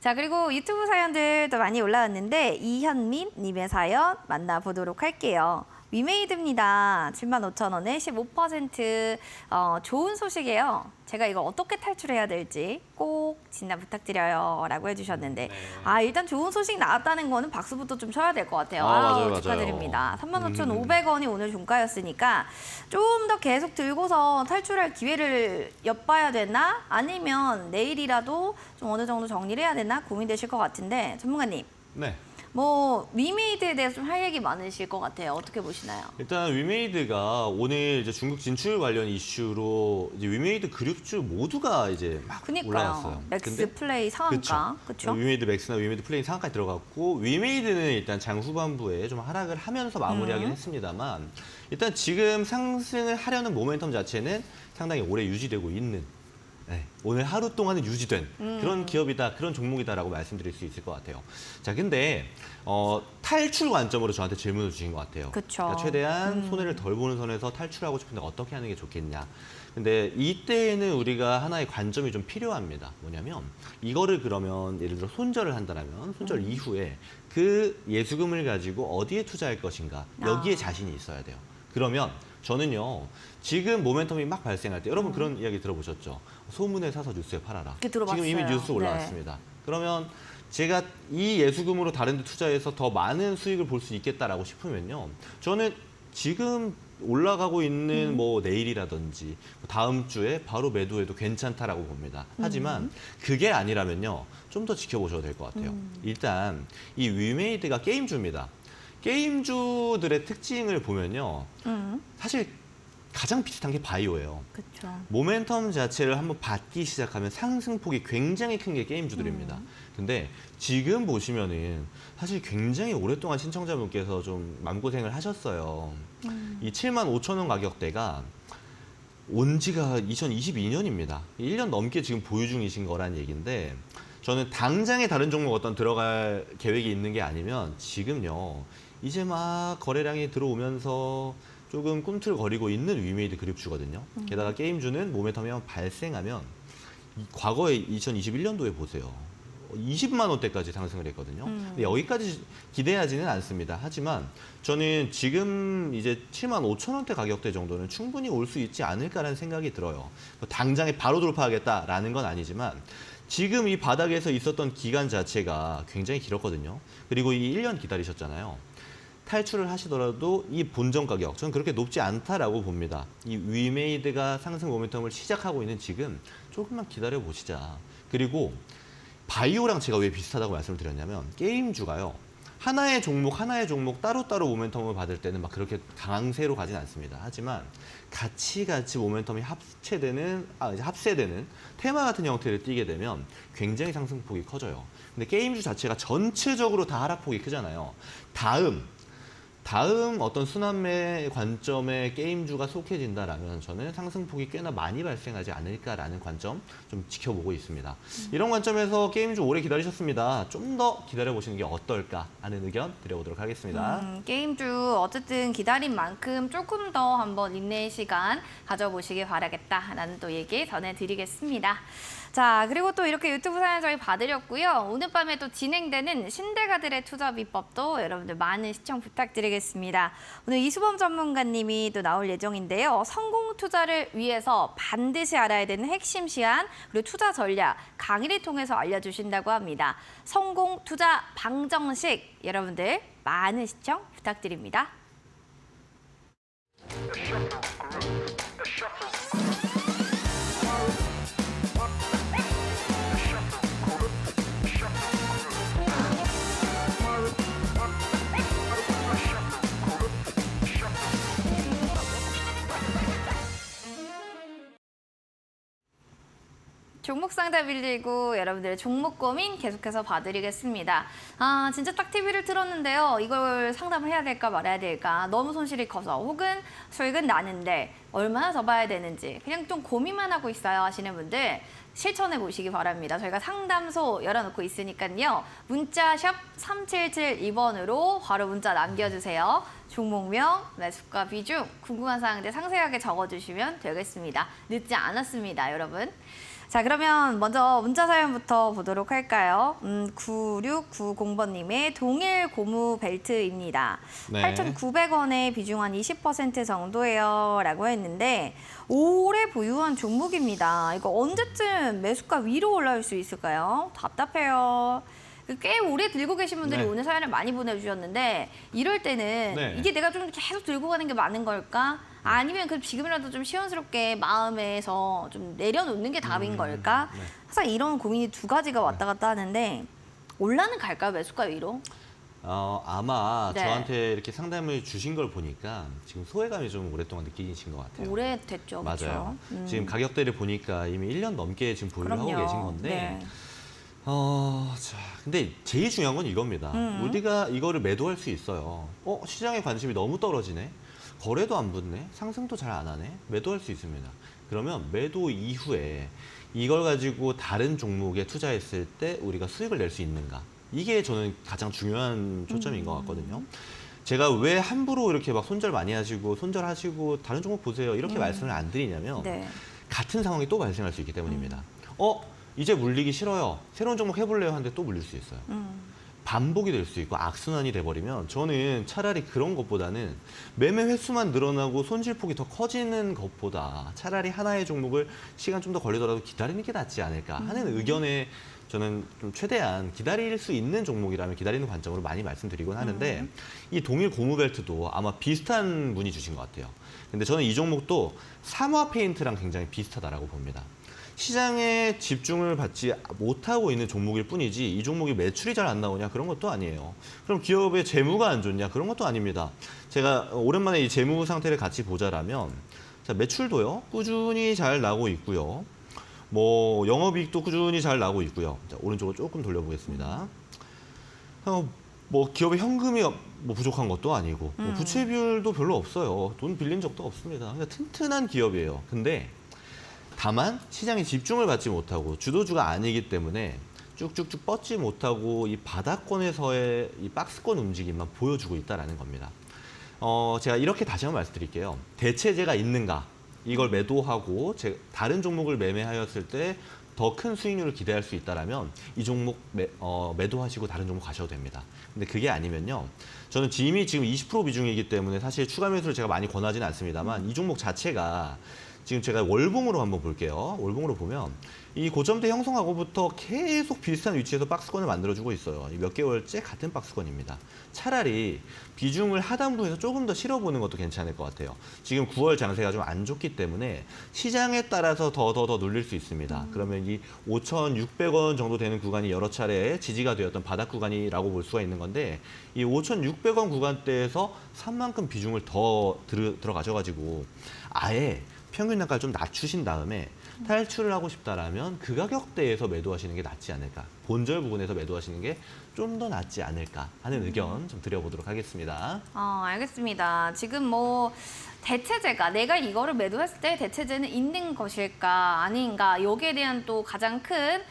자, 그리고 유튜브 사연들도 많이 올라왔는데 이현민 님의 사연 만나보도록 할게요. 위메이드입니다. 75,000원에 15% 좋은 소식이에요. 제가 이거 어떻게 탈출해야 될지 꼭 진단 부탁드려요 라고 해주셨는데 일단 좋은 소식 나왔다는 거는 박수부터 좀 쳐야 될 것 같아요. 맞아요. 축하드립니다. 35,500원이 오늘 종가였으니까 좀 더 계속 들고서 탈출할 기회를 엿봐야 되나? 아니면 내일이라도 좀 어느 정도 정리를 해야 되나 고민되실 것 같은데 전문가님. 네. 뭐 위메이드에 대해서 좀 할 얘기 많으실 것 같아요. 어떻게 보시나요? 일단 위메이드가 오늘 이제 중국 진출 관련 이슈로 이제 위메이드 그룹주 모두가 이제 막 올라왔어요. 맥스 근데 플레이 상한가, 그렇죠? 위메이드 맥스나 위메이드 플레이 상한가에 들어갔고 위메이드는 일단 장 후반부에 좀 하락을 하면서 마무리하긴 했습니다만 일단 지금 상승을 하려는 모멘텀 자체는 상당히 오래 유지되고 있는. 네, 오늘 하루 동안은 유지된 그런 기업이다, 그런 종목이다라고 말씀드릴 수 있을 것 같아요. 자, 근데 탈출 관점으로 저한테 질문을 주신 것 같아요. 그쵸. 그러니까 최대한 손해를 덜 보는 선에서 탈출하고 싶은데 어떻게 하는 게 좋겠냐. 근데 이때에는 우리가 하나의 관점이 좀 필요합니다. 뭐냐면 이거를 그러면 예를 들어 손절을 한다면 손절 이후에 그 예수금을 가지고 어디에 투자할 것인가 여기에 자신이 있어야 돼요. 그러면 저는요, 지금 모멘텀이 막 발생할 때 여러분 그런 이야기 들어보셨죠? 소문에 사서 뉴스에 팔아라. 들어봤어요. 지금 이미 뉴스 올라왔습니다. 네. 그러면 제가 이 예수금으로 다른 데 투자해서 더 많은 수익을 볼 수 있겠다라고 싶으면요, 저는 지금 올라가고 있는 뭐 내일이라든지 다음 주에 바로 매도해도 괜찮다라고 봅니다. 하지만 그게 아니라면요, 좀 더 지켜보셔도 될 것 같아요. 일단 이 위메이드가 게임주입니다. 게임주들의 특징을 보면요, 사실 가장 비슷한 게 바이오예요. 그렇죠. 모멘텀 자체를 한번 받기 시작하면 상승폭이 굉장히 큰 게 게임주들입니다. 근데 지금 보시면은 사실 굉장히 오랫동안 신청자분께서 좀 마음고생을 하셨어요. 이 75,000원 가격대가 온 지가 2022년입니다. 1년 넘게 지금 보유 중이신 거란 얘기인데 저는 당장에 다른 종목 어떤 들어갈 계획이 있는 게 아니면 지금요, 이제 막 거래량이 들어오면서 조금 꿈틀거리고 있는 위메이드 그룹주거든요. 게다가 게임주는 모멘텀이 한번 발생하면 과거에 2021년도에 보세요. 20만 원대까지 상승을 했거든요. 근데 여기까지 기대하지는 않습니다. 하지만 저는 지금 이제 75,000원대 가격대 정도는 충분히 올 수 있지 않을까라는 생각이 들어요. 뭐 당장에 바로 돌파하겠다라는 건 아니지만 지금 이 바닥에서 있었던 기간 자체가 굉장히 길었거든요. 그리고 이 1년 기다리셨잖아요. 탈출을 하시더라도 이 본전 가격, 저는 그렇게 높지 않다라고 봅니다. 이 위메이드가 상승 모멘텀을 시작하고 있는 지금 조금만 기다려 보시자. 그리고 바이오랑 제가 왜 비슷하다고 말씀을 드렸냐면 게임주가요, 하나의 종목 따로따로 모멘텀을 받을 때는 막 그렇게 강세로 가진 않습니다. 하지만 같이 모멘텀이 이제 합세되는 테마 같은 형태를 띠게 되면 굉장히 상승폭이 커져요. 근데 게임주 자체가 전체적으로 다 하락폭이 크잖아요. 다음 어떤 순환매 관점에 게임주가 속해진다라면 저는 상승폭이 꽤나 많이 발생하지 않을까라는 관점 좀 지켜보고 있습니다. 이런 관점에서 게임주 오래 기다리셨습니다. 좀 더 기다려보시는 게 어떨까 하는 의견 드려보도록 하겠습니다. 게임주 어쨌든 기다린 만큼 조금 더 한번 인내의 시간 가져보시길 바라겠다라는 또 얘기 전해드리겠습니다. 자, 그리고 또 이렇게 유튜브 사연 저희 봐드렸고요. 오늘 밤에 또 진행되는 신대가들의 투자 비법도 여러분들 많은 시청 부탁드리겠습니다. 오늘 이수범 전문가님이 또 나올 예정인데요. 성공 투자를 위해서 반드시 알아야 되는 핵심 시안 그리고 투자 전략 강의를 통해서 알려주신다고 합니다. 성공 투자 방정식 여러분들 많은 시청 부탁드립니다. 종목 상담 119 여러분들의 종목 고민 계속해서 봐드리겠습니다. 진짜 딱 TV를 틀었는데요. 이걸 상담을 해야 될까 말아야 될까 너무 손실이 커서 혹은 수익은 나는데 얼마나 더 봐야 되는지 그냥 좀 고민만 하고 있어요 하시는 분들 실천해 보시기 바랍니다. 저희가 상담소 열어놓고 있으니까요. 문자 샵 3772번으로 바로 문자 남겨주세요. 종목명, 매수가 비중, 궁금한 사항들 상세하게 적어주시면 되겠습니다. 늦지 않았습니다, 여러분. 자, 그러면 먼저 문자 사연부터 보도록 할까요? 9690번님의 동일 고무 벨트입니다. 네. 8,900원에 비중 한 20% 정도예요. 라고 했는데 오래 보유한 종목입니다. 이거 언제쯤 매수가 위로 올라올 수 있을까요? 답답해요. 꽤 오래 들고 계신 분들이 네. 오늘 사연을 많이 보내주셨는데 이럴 때는 네. 이게 내가 좀 계속 들고 가는 게 맞는 걸까? 아니면 그 지금이라도 좀 시원스럽게 마음에서 좀 내려놓는 게 답인 걸까? 네. 항상 이런 고민이 두 가지가 왔다 갔다 하는데 올라는 갈까요? 매수가 위로? 아마 네. 저한테 이렇게 상담을 주신 걸 보니까 지금 소외감이 좀 오랫동안 느끼신 것 같아요. 오래됐죠. 맞아요. 그렇죠? 지금 가격대를 보니까 이미 1년 넘게 지금 보유를 하고 그럼요. 계신 건데 네. 자, 근데 제일 중요한 건 이겁니다. 우리가 이거를 매도할 수 있어요. 시장의 관심이 너무 떨어지네. 거래도 안 붙네. 상승도 잘 안 하네. 매도할 수 있습니다. 그러면 매도 이후에 이걸 가지고 다른 종목에 투자했을 때 우리가 수익을 낼 수 있는가. 이게 저는 가장 중요한 초점인 것 같거든요. 제가 왜 함부로 이렇게 막 손절 많이 하시고 손절하시고 다른 종목 보세요. 이렇게 말씀을 안 드리냐면 네. 같은 상황이 또 발생할 수 있기 때문입니다. 이제 물리기 싫어요. 새로운 종목 해볼래요 하는데 또 물릴 수 있어요. 반복이 될 수 있고 악순환이 돼버리면 저는 차라리 그런 것보다는 매매 횟수만 늘어나고 손실폭이 더 커지는 것보다 차라리 하나의 종목을 시간 좀 더 걸리더라도 기다리는 게 낫지 않을까 하는 의견에 저는 좀 최대한 기다릴 수 있는 종목이라면 기다리는 관점으로 많이 말씀드리곤 하는데 이 동일 고무벨트도 아마 비슷한 분이 주신 것 같아요. 근데 저는 이 종목도 삼화 페인트랑 굉장히 비슷하다라고 봅니다. 시장에 집중을 받지 못하고 있는 종목일 뿐이지 이 종목이 매출이 잘 안 나오냐 그런 것도 아니에요. 그럼 기업의 재무가 안 좋냐 그런 것도 아닙니다. 제가 오랜만에 이 재무 상태를 같이 보자라면 자, 매출도요 꾸준히 잘 나고 있고요. 뭐 영업이익도 꾸준히 잘 나고 있고요. 자, 오른쪽으로 조금 돌려보겠습니다. 뭐 기업의 현금이 뭐 부족한 것도 아니고 뭐 부채 비율도 별로 없어요. 돈 빌린 적도 없습니다. 그냥 튼튼한 기업이에요. 근데 다만 시장에 집중을 받지 못하고 주도주가 아니기 때문에 쭉쭉쭉 뻗지 못하고 이 바닥권에서의 이 박스권 움직임만 보여주고 있다는 겁니다. 제가 이렇게 다시 한번 말씀드릴게요. 대체제가 있는가? 이걸 매도하고 다른 종목을 매매하였을 때 더 큰 수익률을 기대할 수 있다면 이 종목 매도하시고 다른 종목 가셔도 됩니다. 근데 그게 아니면요. 저는 이미 지금 20% 비중이기 때문에 사실 추가 매수를 제가 많이 권하지는 않습니다만 이 종목 자체가 지금 제가 월봉으로 한번 볼게요. 월봉으로 보면 이 고점대 형성하고부터 계속 비슷한 위치에서 박스권을 만들어주고 있어요. 몇 개월째 같은 박스권입니다. 차라리 비중을 하단부에서 조금 더 실어보는 것도 괜찮을 것 같아요. 지금 9월 장세가 좀 안 좋기 때문에 시장에 따라서 더 눌릴 수 있습니다. 그러면 이 5,600원 정도 되는 구간이 여러 차례 지지가 되었던 바닥 구간이라고 볼 수가 있는 건데 이 5,600원 구간대에서 산만큼 비중을 더 들어가셔가지고 아예 평균 단가를 좀 낮추신 다음에 탈출을 하고 싶다라면 그 가격대에서 매도하시는 게 낫지 않을까. 본절 부분에서 매도하시는 게 좀 더 낫지 않을까 하는 의견 좀 드려보도록 하겠습니다. 알겠습니다. 지금 뭐 대체제가 내가 이거를 매도했을 때 대체제는 있는 것일까 아닌가 여기에 대한 또 가장 큰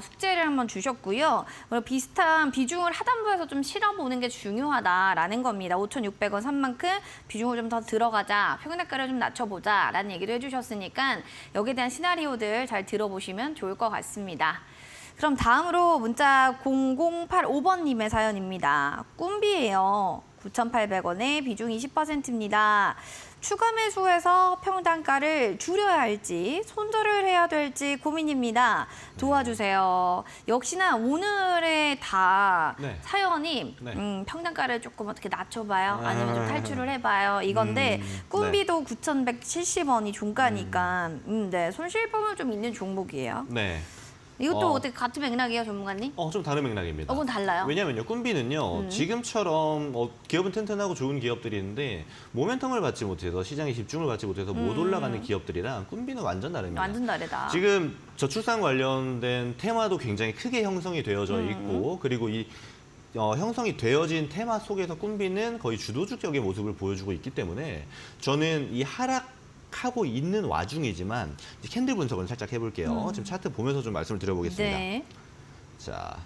숙제를 한번 주셨고요. 그리고 비슷한 비중을 하단부에서 좀 실어보는 게 중요하다라는 겁니다. 5,600원 산 만큼 비중을 좀 더 들어가자, 평균단가를 좀 낮춰보자라는 얘기도 해주셨으니까 여기에 대한 시나리오들 잘 들어보시면 좋을 것 같습니다. 그럼 다음으로 문자 0085번님의 사연입니다. 꿈비예요. 9,800원에 비중 20%입니다. 추가 매수해서 평단가를 줄여야 할지 손절을 해야 될지 고민입니다. 도와주세요. 역시나 오늘의 다 네. 사연이 네. 평단가를 조금 어떻게 낮춰봐요. 아니면 좀 탈출을 해봐요. 이건데 꿈비도 9,170원이 종가니까 네, 손실범은 좀 있는 종목이에요. 네. 이것도 어떻게 같은 맥락이에요, 전문가님? 좀 다른 맥락입니다. 그건 달라요? 왜냐면요, 꿈비는요, 지금처럼 기업은 튼튼하고 좋은 기업들이 있는데 모멘텀을 받지 못해서 시장에 집중을 받지 못해서 못 올라가는 기업들이랑 꿈비는 완전 다릅니다. 완전 다르다. 지금 저출산 관련된 테마도 굉장히 크게 형성이 되어져 있고 그리고 이 형성이 되어진 테마 속에서 꿈비는 거의 주도주격의 모습을 보여주고 있기 때문에 저는 이 하고 있는 와중이지만 이제 캔들 분석을 살짝 해볼게요. 지금 차트 보면서 좀 말씀을 드려보겠습니다. 네. 자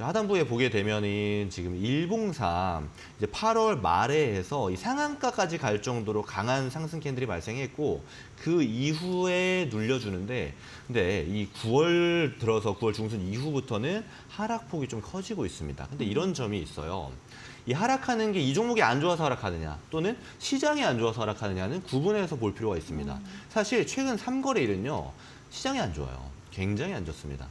하단부에 보게 되면은 지금 일봉상 이제 8월 말에 해서 이 상한가까지 갈 정도로 강한 상승 캔들이 발생했고 그 이후에 눌려주는데 근데 이 9월 들어서 9월 중순 이후부터는 하락폭이 좀 커지고 있습니다. 근데 이런 점이 있어요. 이 하락하는 게 이 종목이 안 좋아서 하락하느냐 또는 시장이 안 좋아서 하락하느냐는 구분해서 볼 필요가 있습니다. 사실 최근 3거래일은요. 시장이 안 좋아요. 굉장히 안 좋습니다.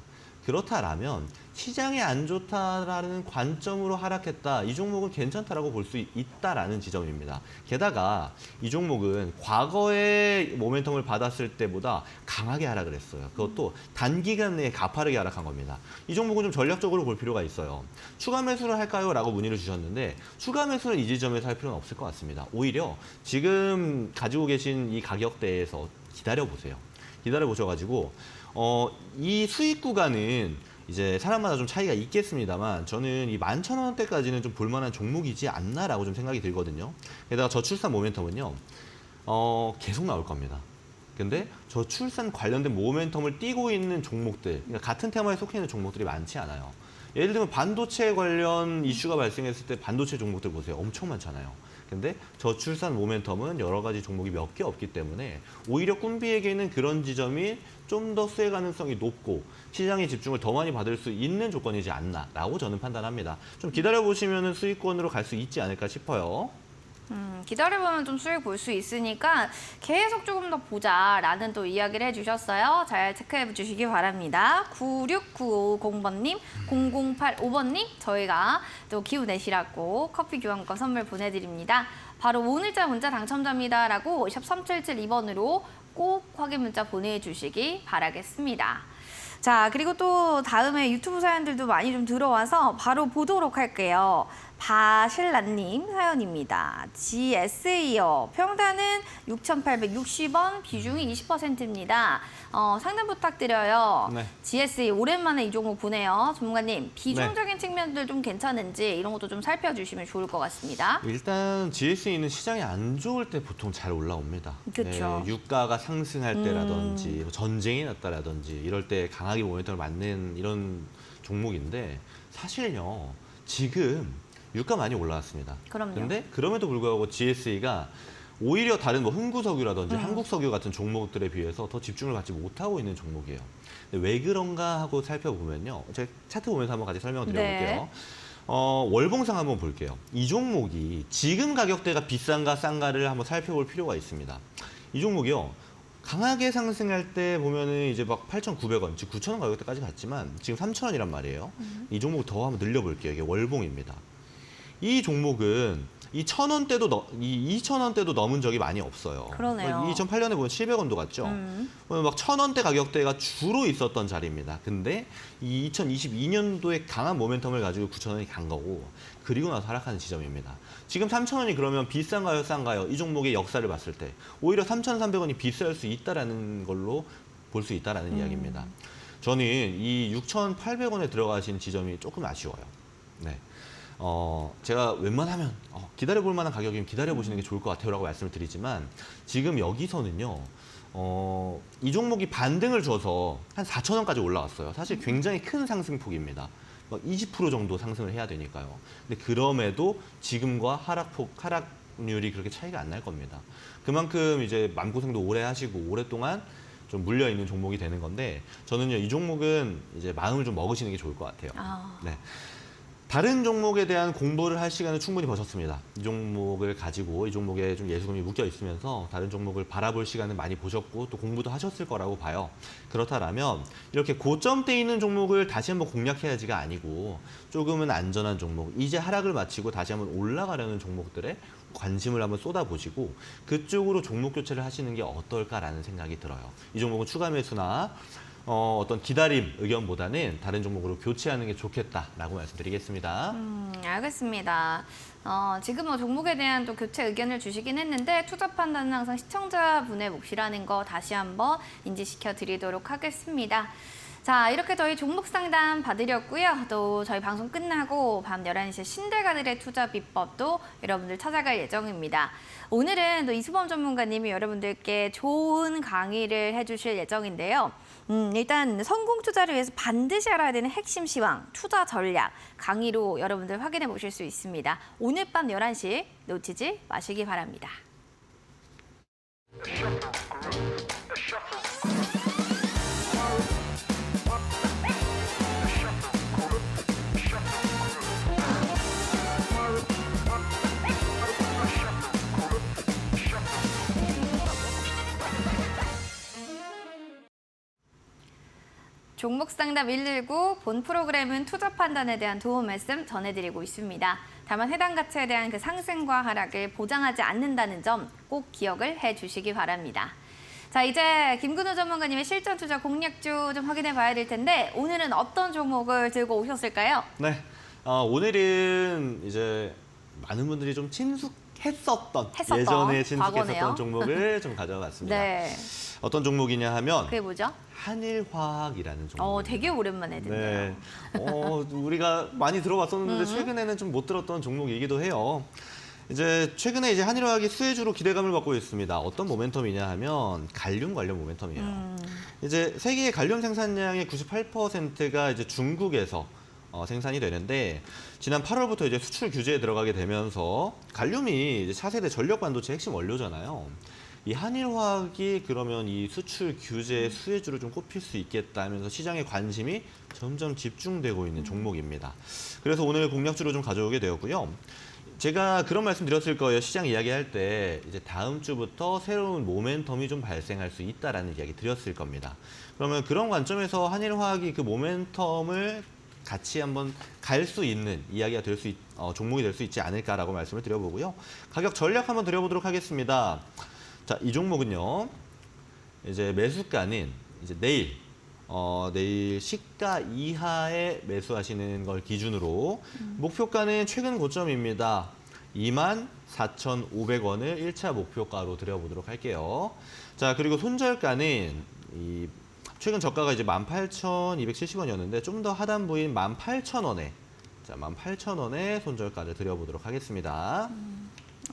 그렇다라면 시장이 안 좋다라는 관점으로 하락했다. 이 종목은 괜찮다라고 볼 수 있다라는 지점입니다. 게다가 이 종목은 과거에 모멘텀을 받았을 때보다 강하게 하락을 했어요. 그것도 단기간 내에 가파르게 하락한 겁니다. 이 종목은 좀 전략적으로 볼 필요가 있어요. 추가 매수를 할까요? 라고 문의를 주셨는데 추가 매수는 이 지점에서 할 필요는 없을 것 같습니다. 오히려 지금 가지고 계신 이 가격대에서 기다려보세요. 기다려보셔가지고 이 수익 구간은 이제 사람마다 좀 차이가 있겠습니다만 저는 이 11,000원대까지는 좀 볼만한 종목이지 않나라고 좀 생각이 들거든요. 게다가 저출산 모멘텀은요. 계속 나올 겁니다. 근데 저출산 관련된 모멘텀을 띠고 있는 종목들, 그러니까 같은 테마에 속해 있는 종목들이 많지 않아요. 예를 들면 반도체 관련 이슈가 발생했을 때 반도체 종목들 보세요. 엄청 많잖아요. 근데 저출산 모멘텀은 여러 가지 종목이 몇 개 없기 때문에 오히려 꿈비에게는 그런 지점이 좀 더 수혜 가능성이 높고 시장의 집중을 더 많이 받을 수 있는 조건이지 않나라고 저는 판단합니다. 좀 기다려보시면 수익권으로 갈 수 있지 않을까 싶어요. 기다려보면 좀 수익 볼 수 있으니까 계속 조금 더 보자라는 또 이야기를 해주셨어요. 잘 체크해 주시기 바랍니다. 96950번님, 0085번님 저희가 또 기후 내시라고 커피 교환권 선물 보내드립니다. 바로 오늘자 문자 당첨자입니다라고 샵 3772번으로 꼭 확인 문자 보내주시기 바라겠습니다. 자, 그리고 또 다음에 유튜브 사연들도 많이 좀 들어와서 바로 보도록 할게요. 바실라님 사연입니다. GSA요. 평단은 6,860원, 비중이 20%입니다. 상담 부탁드려요. 네. GSA 오랜만에 이 종목 보네요. 전문가님, 비중적인 측면들 좀 괜찮은지 이런 것도 좀 살펴주시면 좋을 것 같습니다. 일단 GSE는 시장이 안 좋을 때 보통 잘 올라옵니다. 그쵸. 유가가 상승할 때라든지 전쟁이 났다라든지 이럴 때 강하게 모멘텀을 맞는 이런 종목인데 사실요. 지금 유가 많이 올라왔습니다. 그럼요. 근데 그럼에도 불구하고 GSE가 오히려 다른 뭐 흥구석유라든지 한국석유 같은 종목들에 비해서 더 집중을 받지 못하고 있는 종목이에요. 근데 왜 그런가 하고 살펴보면요. 제가 차트 보면서 한번 같이 설명을 드려볼게요. 월봉상 한번 볼게요. 이 종목이 지금 가격대가 비싼가 싼가를 한번 살펴볼 필요가 있습니다. 이 종목이요. 강하게 상승할 때 보면은 이제 막 8,900원, 즉 9,000원 가격대까지 갔지만 지금 3,000원이란 말이에요. 이 종목 더 한번 늘려볼게요. 이게 월봉입니다. 이 종목은 이 1,000원대도 이 2,000원대도 넘은 적이 많이 없어요. 그러네요. 2008년에 보면 700원도 갔죠. 막 1,000원대 가격대가 주로 있었던 자리입니다. 근데 이 2022년도에 강한 모멘텀을 가지고 9,000원이 간 거고 그리고 나서 하락하는 지점입니다. 지금 3,000원이 그러면 비싼가요, 싼가요? 이 종목의 역사를 봤을 때 오히려 3,300원이 비쌀 수 있다라는 걸로 볼 수 있다라는 이야기입니다. 저는 이 6,800원에 들어가신 지점이 조금 아쉬워요. 네. 제가 웬만하면 기다려볼 만한 가격이면 기다려보시는 게 좋을 것 같아요 라고 말씀을 드리지만 지금 여기서는요 이 종목이 반등을 줘서 한 4,000원까지 올라왔어요. 사실 굉장히 큰 상승폭입니다. 20% 정도 상승을 해야 되니까요. 근데 그럼에도 지금과 하락률이 그렇게 차이가 안 날 겁니다. 그만큼 이제 마음고생도 오래 하시고 오랫동안 좀 물려 있는 종목이 되는 건데 저는요 이 종목은 이제 마음을 좀 먹으시는 게 좋을 것 같아요. 네. 다른 종목에 대한 공부를 할 시간을 충분히 버셨습니다. 이 종목을 가지고 이 종목에 좀 예수금이 묶여 있으면서 다른 종목을 바라볼 시간을 많이 보셨고 또 공부도 하셨을 거라고 봐요. 그렇다면 이렇게 고점대 있는 종목을 다시 한번 공략해야지가 아니고 조금은 안전한 종목, 이제 하락을 마치고 다시 한번 올라가려는 종목들에 관심을 한번 쏟아보시고 그쪽으로 종목 교체를 하시는 게 어떨까라는 생각이 들어요. 이 종목은 추가 매수나 어떤 기다림 의견보다는 다른 종목으로 교체하는 게 좋겠다라고 말씀드리겠습니다. 알겠습니다. 지금 뭐 종목에 대한 또 교체 의견을 주시긴 했는데 투자 판단은 항상 시청자분의 몫이라는 거 다시 한번 인지시켜 드리도록 하겠습니다. 자, 이렇게 저희 종목 상담 받으렸고요. 또 저희 방송 끝나고 밤 11시에 신대가들의 투자 비법도 여러분들 찾아갈 예정입니다. 오늘은 또 이수범 전문가님이 여러분들께 좋은 강의를 해주실 예정인데요. 일단 성공 투자를 위해서 반드시 알아야 되는 핵심 시황, 투자 전략 강의로 여러분들 확인해 보실 수 있습니다. 오늘 밤 11시 놓치지 마시기 바랍니다. 종목 상담 119 본 프로그램은 투자 판단에 대한 도움 말씀 전해드리고 있습니다. 다만 해당 가치에 대한 그 상승과 하락을 보장하지 않는다는 점 꼭 기억을 해주시기 바랍니다. 자, 이제 김근우 전문가님의 실전 투자 공략주 좀 확인해 봐야 될 텐데 오늘은 어떤 종목을 들고 오셨을까요? 네, 오늘은 이제 많은 분들이 좀 친숙했었던 예전에 친숙했었던 과거네요. 종목을 좀 가져와 봤습니다. 네, 어떤 종목이냐 하면 그게 뭐죠? 한일화학이라는 종목. 되게 오랜만에 듣네요. 네, 우리가 많이 들어봤었는데 최근에는 좀 못 들었던 종목이기도 해요. 이제 최근에 이제 한일화학이 수혜주로 기대감을 받고 있습니다. 어떤 모멘텀이냐 하면 갈륨 관련 모멘텀이에요. 이제 세계의 갈륨 생산량의 98%가 이제 중국에서 생산이 되는데 지난 8월부터 이제 수출 규제에 들어가게 되면서 갈륨이 이제 차세대 전력 반도체 핵심 원료잖아요. 이 한일화학이 그러면 이 수출 규제 수혜주로 좀 꼽힐 수 있겠다 하면서 시장의 관심이 점점 집중되고 있는 종목입니다. 그래서 오늘 공략주로 좀 가져오게 되었고요. 제가 그런 말씀 드렸을 거예요. 시장 이야기할 때 이제 다음 주부터 새로운 모멘텀이 좀 발생할 수 있다라는 이야기 드렸을 겁니다. 그러면 그런 관점에서 한일화학이 그 모멘텀을 같이 한번 갈 수 있는 이야기가 될 수 종목이 될 수 있지 않을까라고 말씀을 드려보고요. 가격 전략 한번 드려보도록 하겠습니다. 자, 이 종목은요. 이제 매수가는 이제 내일 시가 이하에 매수하시는 걸 기준으로 목표가는 최근 고점입니다. 24,500원을 1차 목표가로 드려보도록 할게요. 자, 그리고 손절가는 이 최근 저가가 이제 18,270원이었는데 좀 더 하단부인 18,000원에 18,000원에 손절가를 드려보도록 하겠습니다.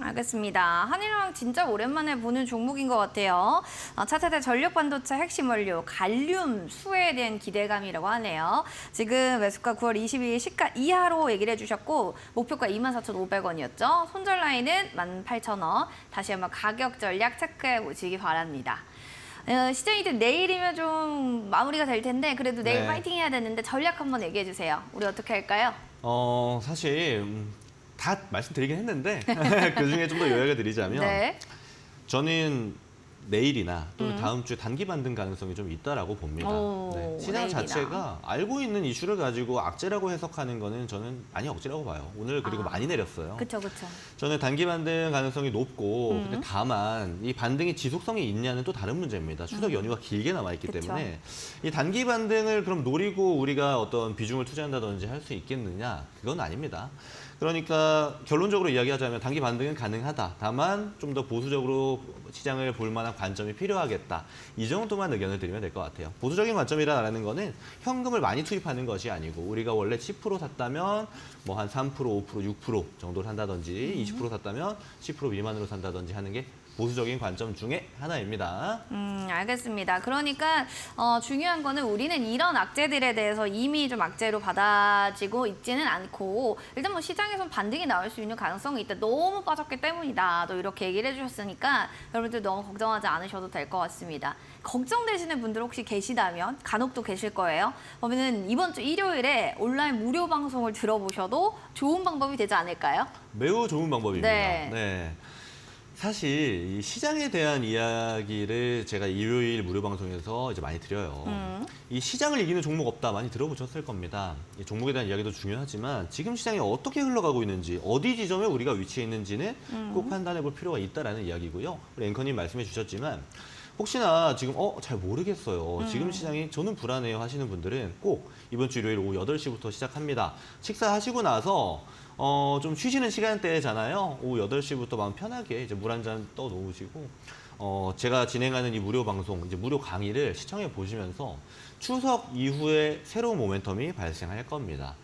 알겠습니다. 한일화학 진짜 오랜만에 보는 종목인 것 같아요. 차세대 전력 반도체 핵심 원료 갈륨 수혜에 대한 기대감이라고 하네요. 지금 매수가 9월 22일 시가 이하로 얘기를 해주셨고 목표가 24,500원이었죠. 손절 라인은 18,000원. 다시 한번 가격 전략 체크해 보시기 바랍니다. 시장이 이제 내일이면 좀 마무리가 될 텐데 그래도 내일 네. 파이팅 해야 되는데 전략 한번 얘기해 주세요. 우리 어떻게 할까요? 사실 다 말씀드리긴 했는데 그중에 좀 더 요약을 드리자면 네. 저는 내일이나 또는 다음 주에 단기 반등 가능성이 좀 있다라고 봅니다. 오, 시장 내일이나. 자체가 알고 있는 이슈를 가지고 악재라고 해석하는 거는 저는 많이 억지라고 봐요. 오늘 그리고 많이 내렸어요. 그렇죠. 저는 단기 반등 가능성이 높고 근데 다만 이 반등이 지속성이 있냐는 또 다른 문제입니다. 추석 연휴가 길게 남아있기 그쵸. 때문에 이 단기 반등을 그럼 노리고 우리가 어떤 비중을 투자한다든지 할 수 있겠느냐? 그건 아닙니다. 그러니까 결론적으로 이야기하자면 단기 반등은 가능하다. 다만 좀 더 보수적으로 시장을 볼 만한 관점이 필요하겠다. 이 정도만 의견을 드리면 될 것 같아요. 보수적인 관점이라는 거는 현금을 많이 투입하는 것이 아니고 우리가 원래 10% 샀다면 뭐 한 3%, 5%, 6% 정도를 산다든지 20% 샀다면 10% 미만으로 산다든지 하는 게 보수적인 관점 중에 하나입니다. 알겠습니다. 그러니까 중요한 거는 우리는 이런 악재들에 대해서 이미 좀 악재로 받아지고 있지는 않고 일단 뭐 시장에선 반등이 나올 수 있는 가능성이 있다. 너무 빠졌기 때문이다. 또 이렇게 얘기를 해주셨으니까 여러분들 너무 걱정하지 않으셔도 될 것 같습니다. 걱정되시는 분들 혹시 계시다면 간혹 또 계실 거예요. 그러면은 이번 주 일요일에 온라인 무료 방송을 들어보셔도 좋은 방법이 되지 않을까요? 매우 좋은 방법입니다. 네. 네. 사실 이 시장에 대한 이야기를 제가 일요일 무료 방송에서 이제 많이 드려요. 이 시장을 이기는 종목 없다 많이 들어보셨을 겁니다. 이 종목에 대한 이야기도 중요하지만 지금 시장이 어떻게 흘러가고 있는지 어디 지점에 우리가 위치해 있는지는 꼭 판단해 볼 필요가 있다라는 이야기고요. 우리 앵커님 말씀해 주셨지만 혹시나 지금 잘 모르겠어요. 지금 시장이 저는 불안해요 하시는 분들은 꼭 이번 주 일요일 오후 8시부터 시작합니다. 식사하시고 나서 좀 쉬시는 시간대잖아요. 오후 8시부터 마음 편하게 이제 물 한 잔 떠 놓으시고 제가 진행하는 이 무료 방송, 이제 무료 강의를 시청해 보시면서 추석 이후에 새로운 모멘텀이 발생할 겁니다.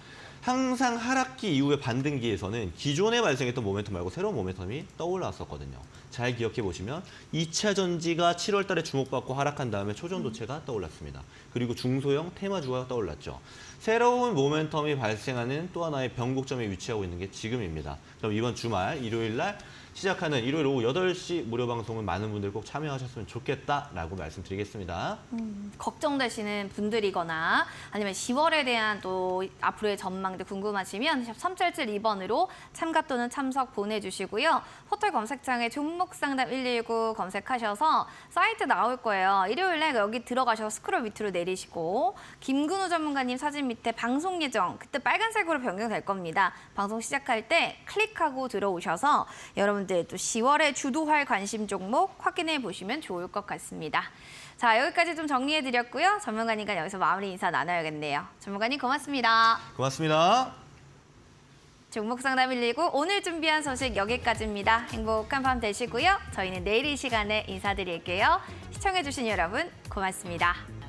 항상 하락기 이후의 반등기에서는 기존에 발생했던 모멘텀 말고 새로운 모멘텀이 떠올랐었거든요. 잘 기억해 보시면 2차 전지가 7월 달에 주목받고 하락한 다음에 초전도체가 떠올랐습니다. 그리고 중소형 테마주가 떠올랐죠. 새로운 모멘텀이 발생하는 또 하나의 변곡점에 위치하고 있는 게 지금입니다. 그럼 이번 주말 일요일 날 시작하는 일요일 오후 8시 무료 방송은 많은 분들 꼭 참여하셨으면 좋겠다라고 말씀드리겠습니다. 걱정되시는 분들이거나 아니면 10월에 대한 또 앞으로의 전망도 궁금하시면 샵 3772번으로 참가 또는 참석 보내주시고요. 포털 검색창에 종목상담 119 검색하셔서 사이트 나올 거예요. 일요일에 여기 들어가셔서 스크롤 밑으로 내리시고 김근우 전문가님 사진 밑에 방송 예정 그때 빨간색으로 변경될 겁니다. 방송 시작할 때 클릭하고 들어오셔서 여러분들 또 10월에 주도할 관심 종목 확인해 보시면 좋을 것 같습니다. 자, 여기까지 좀 정리해 드렸고요. 전문가님과 여기서 마무리 인사 나눠야겠네요. 전문가님 고맙습니다. 고맙습니다. 종목 상담 119 오늘 준비한 소식 여기까지입니다. 행복한 밤 되시고요. 저희는 내일 이 시간에 인사드릴게요. 시청해 주신 여러분 고맙습니다.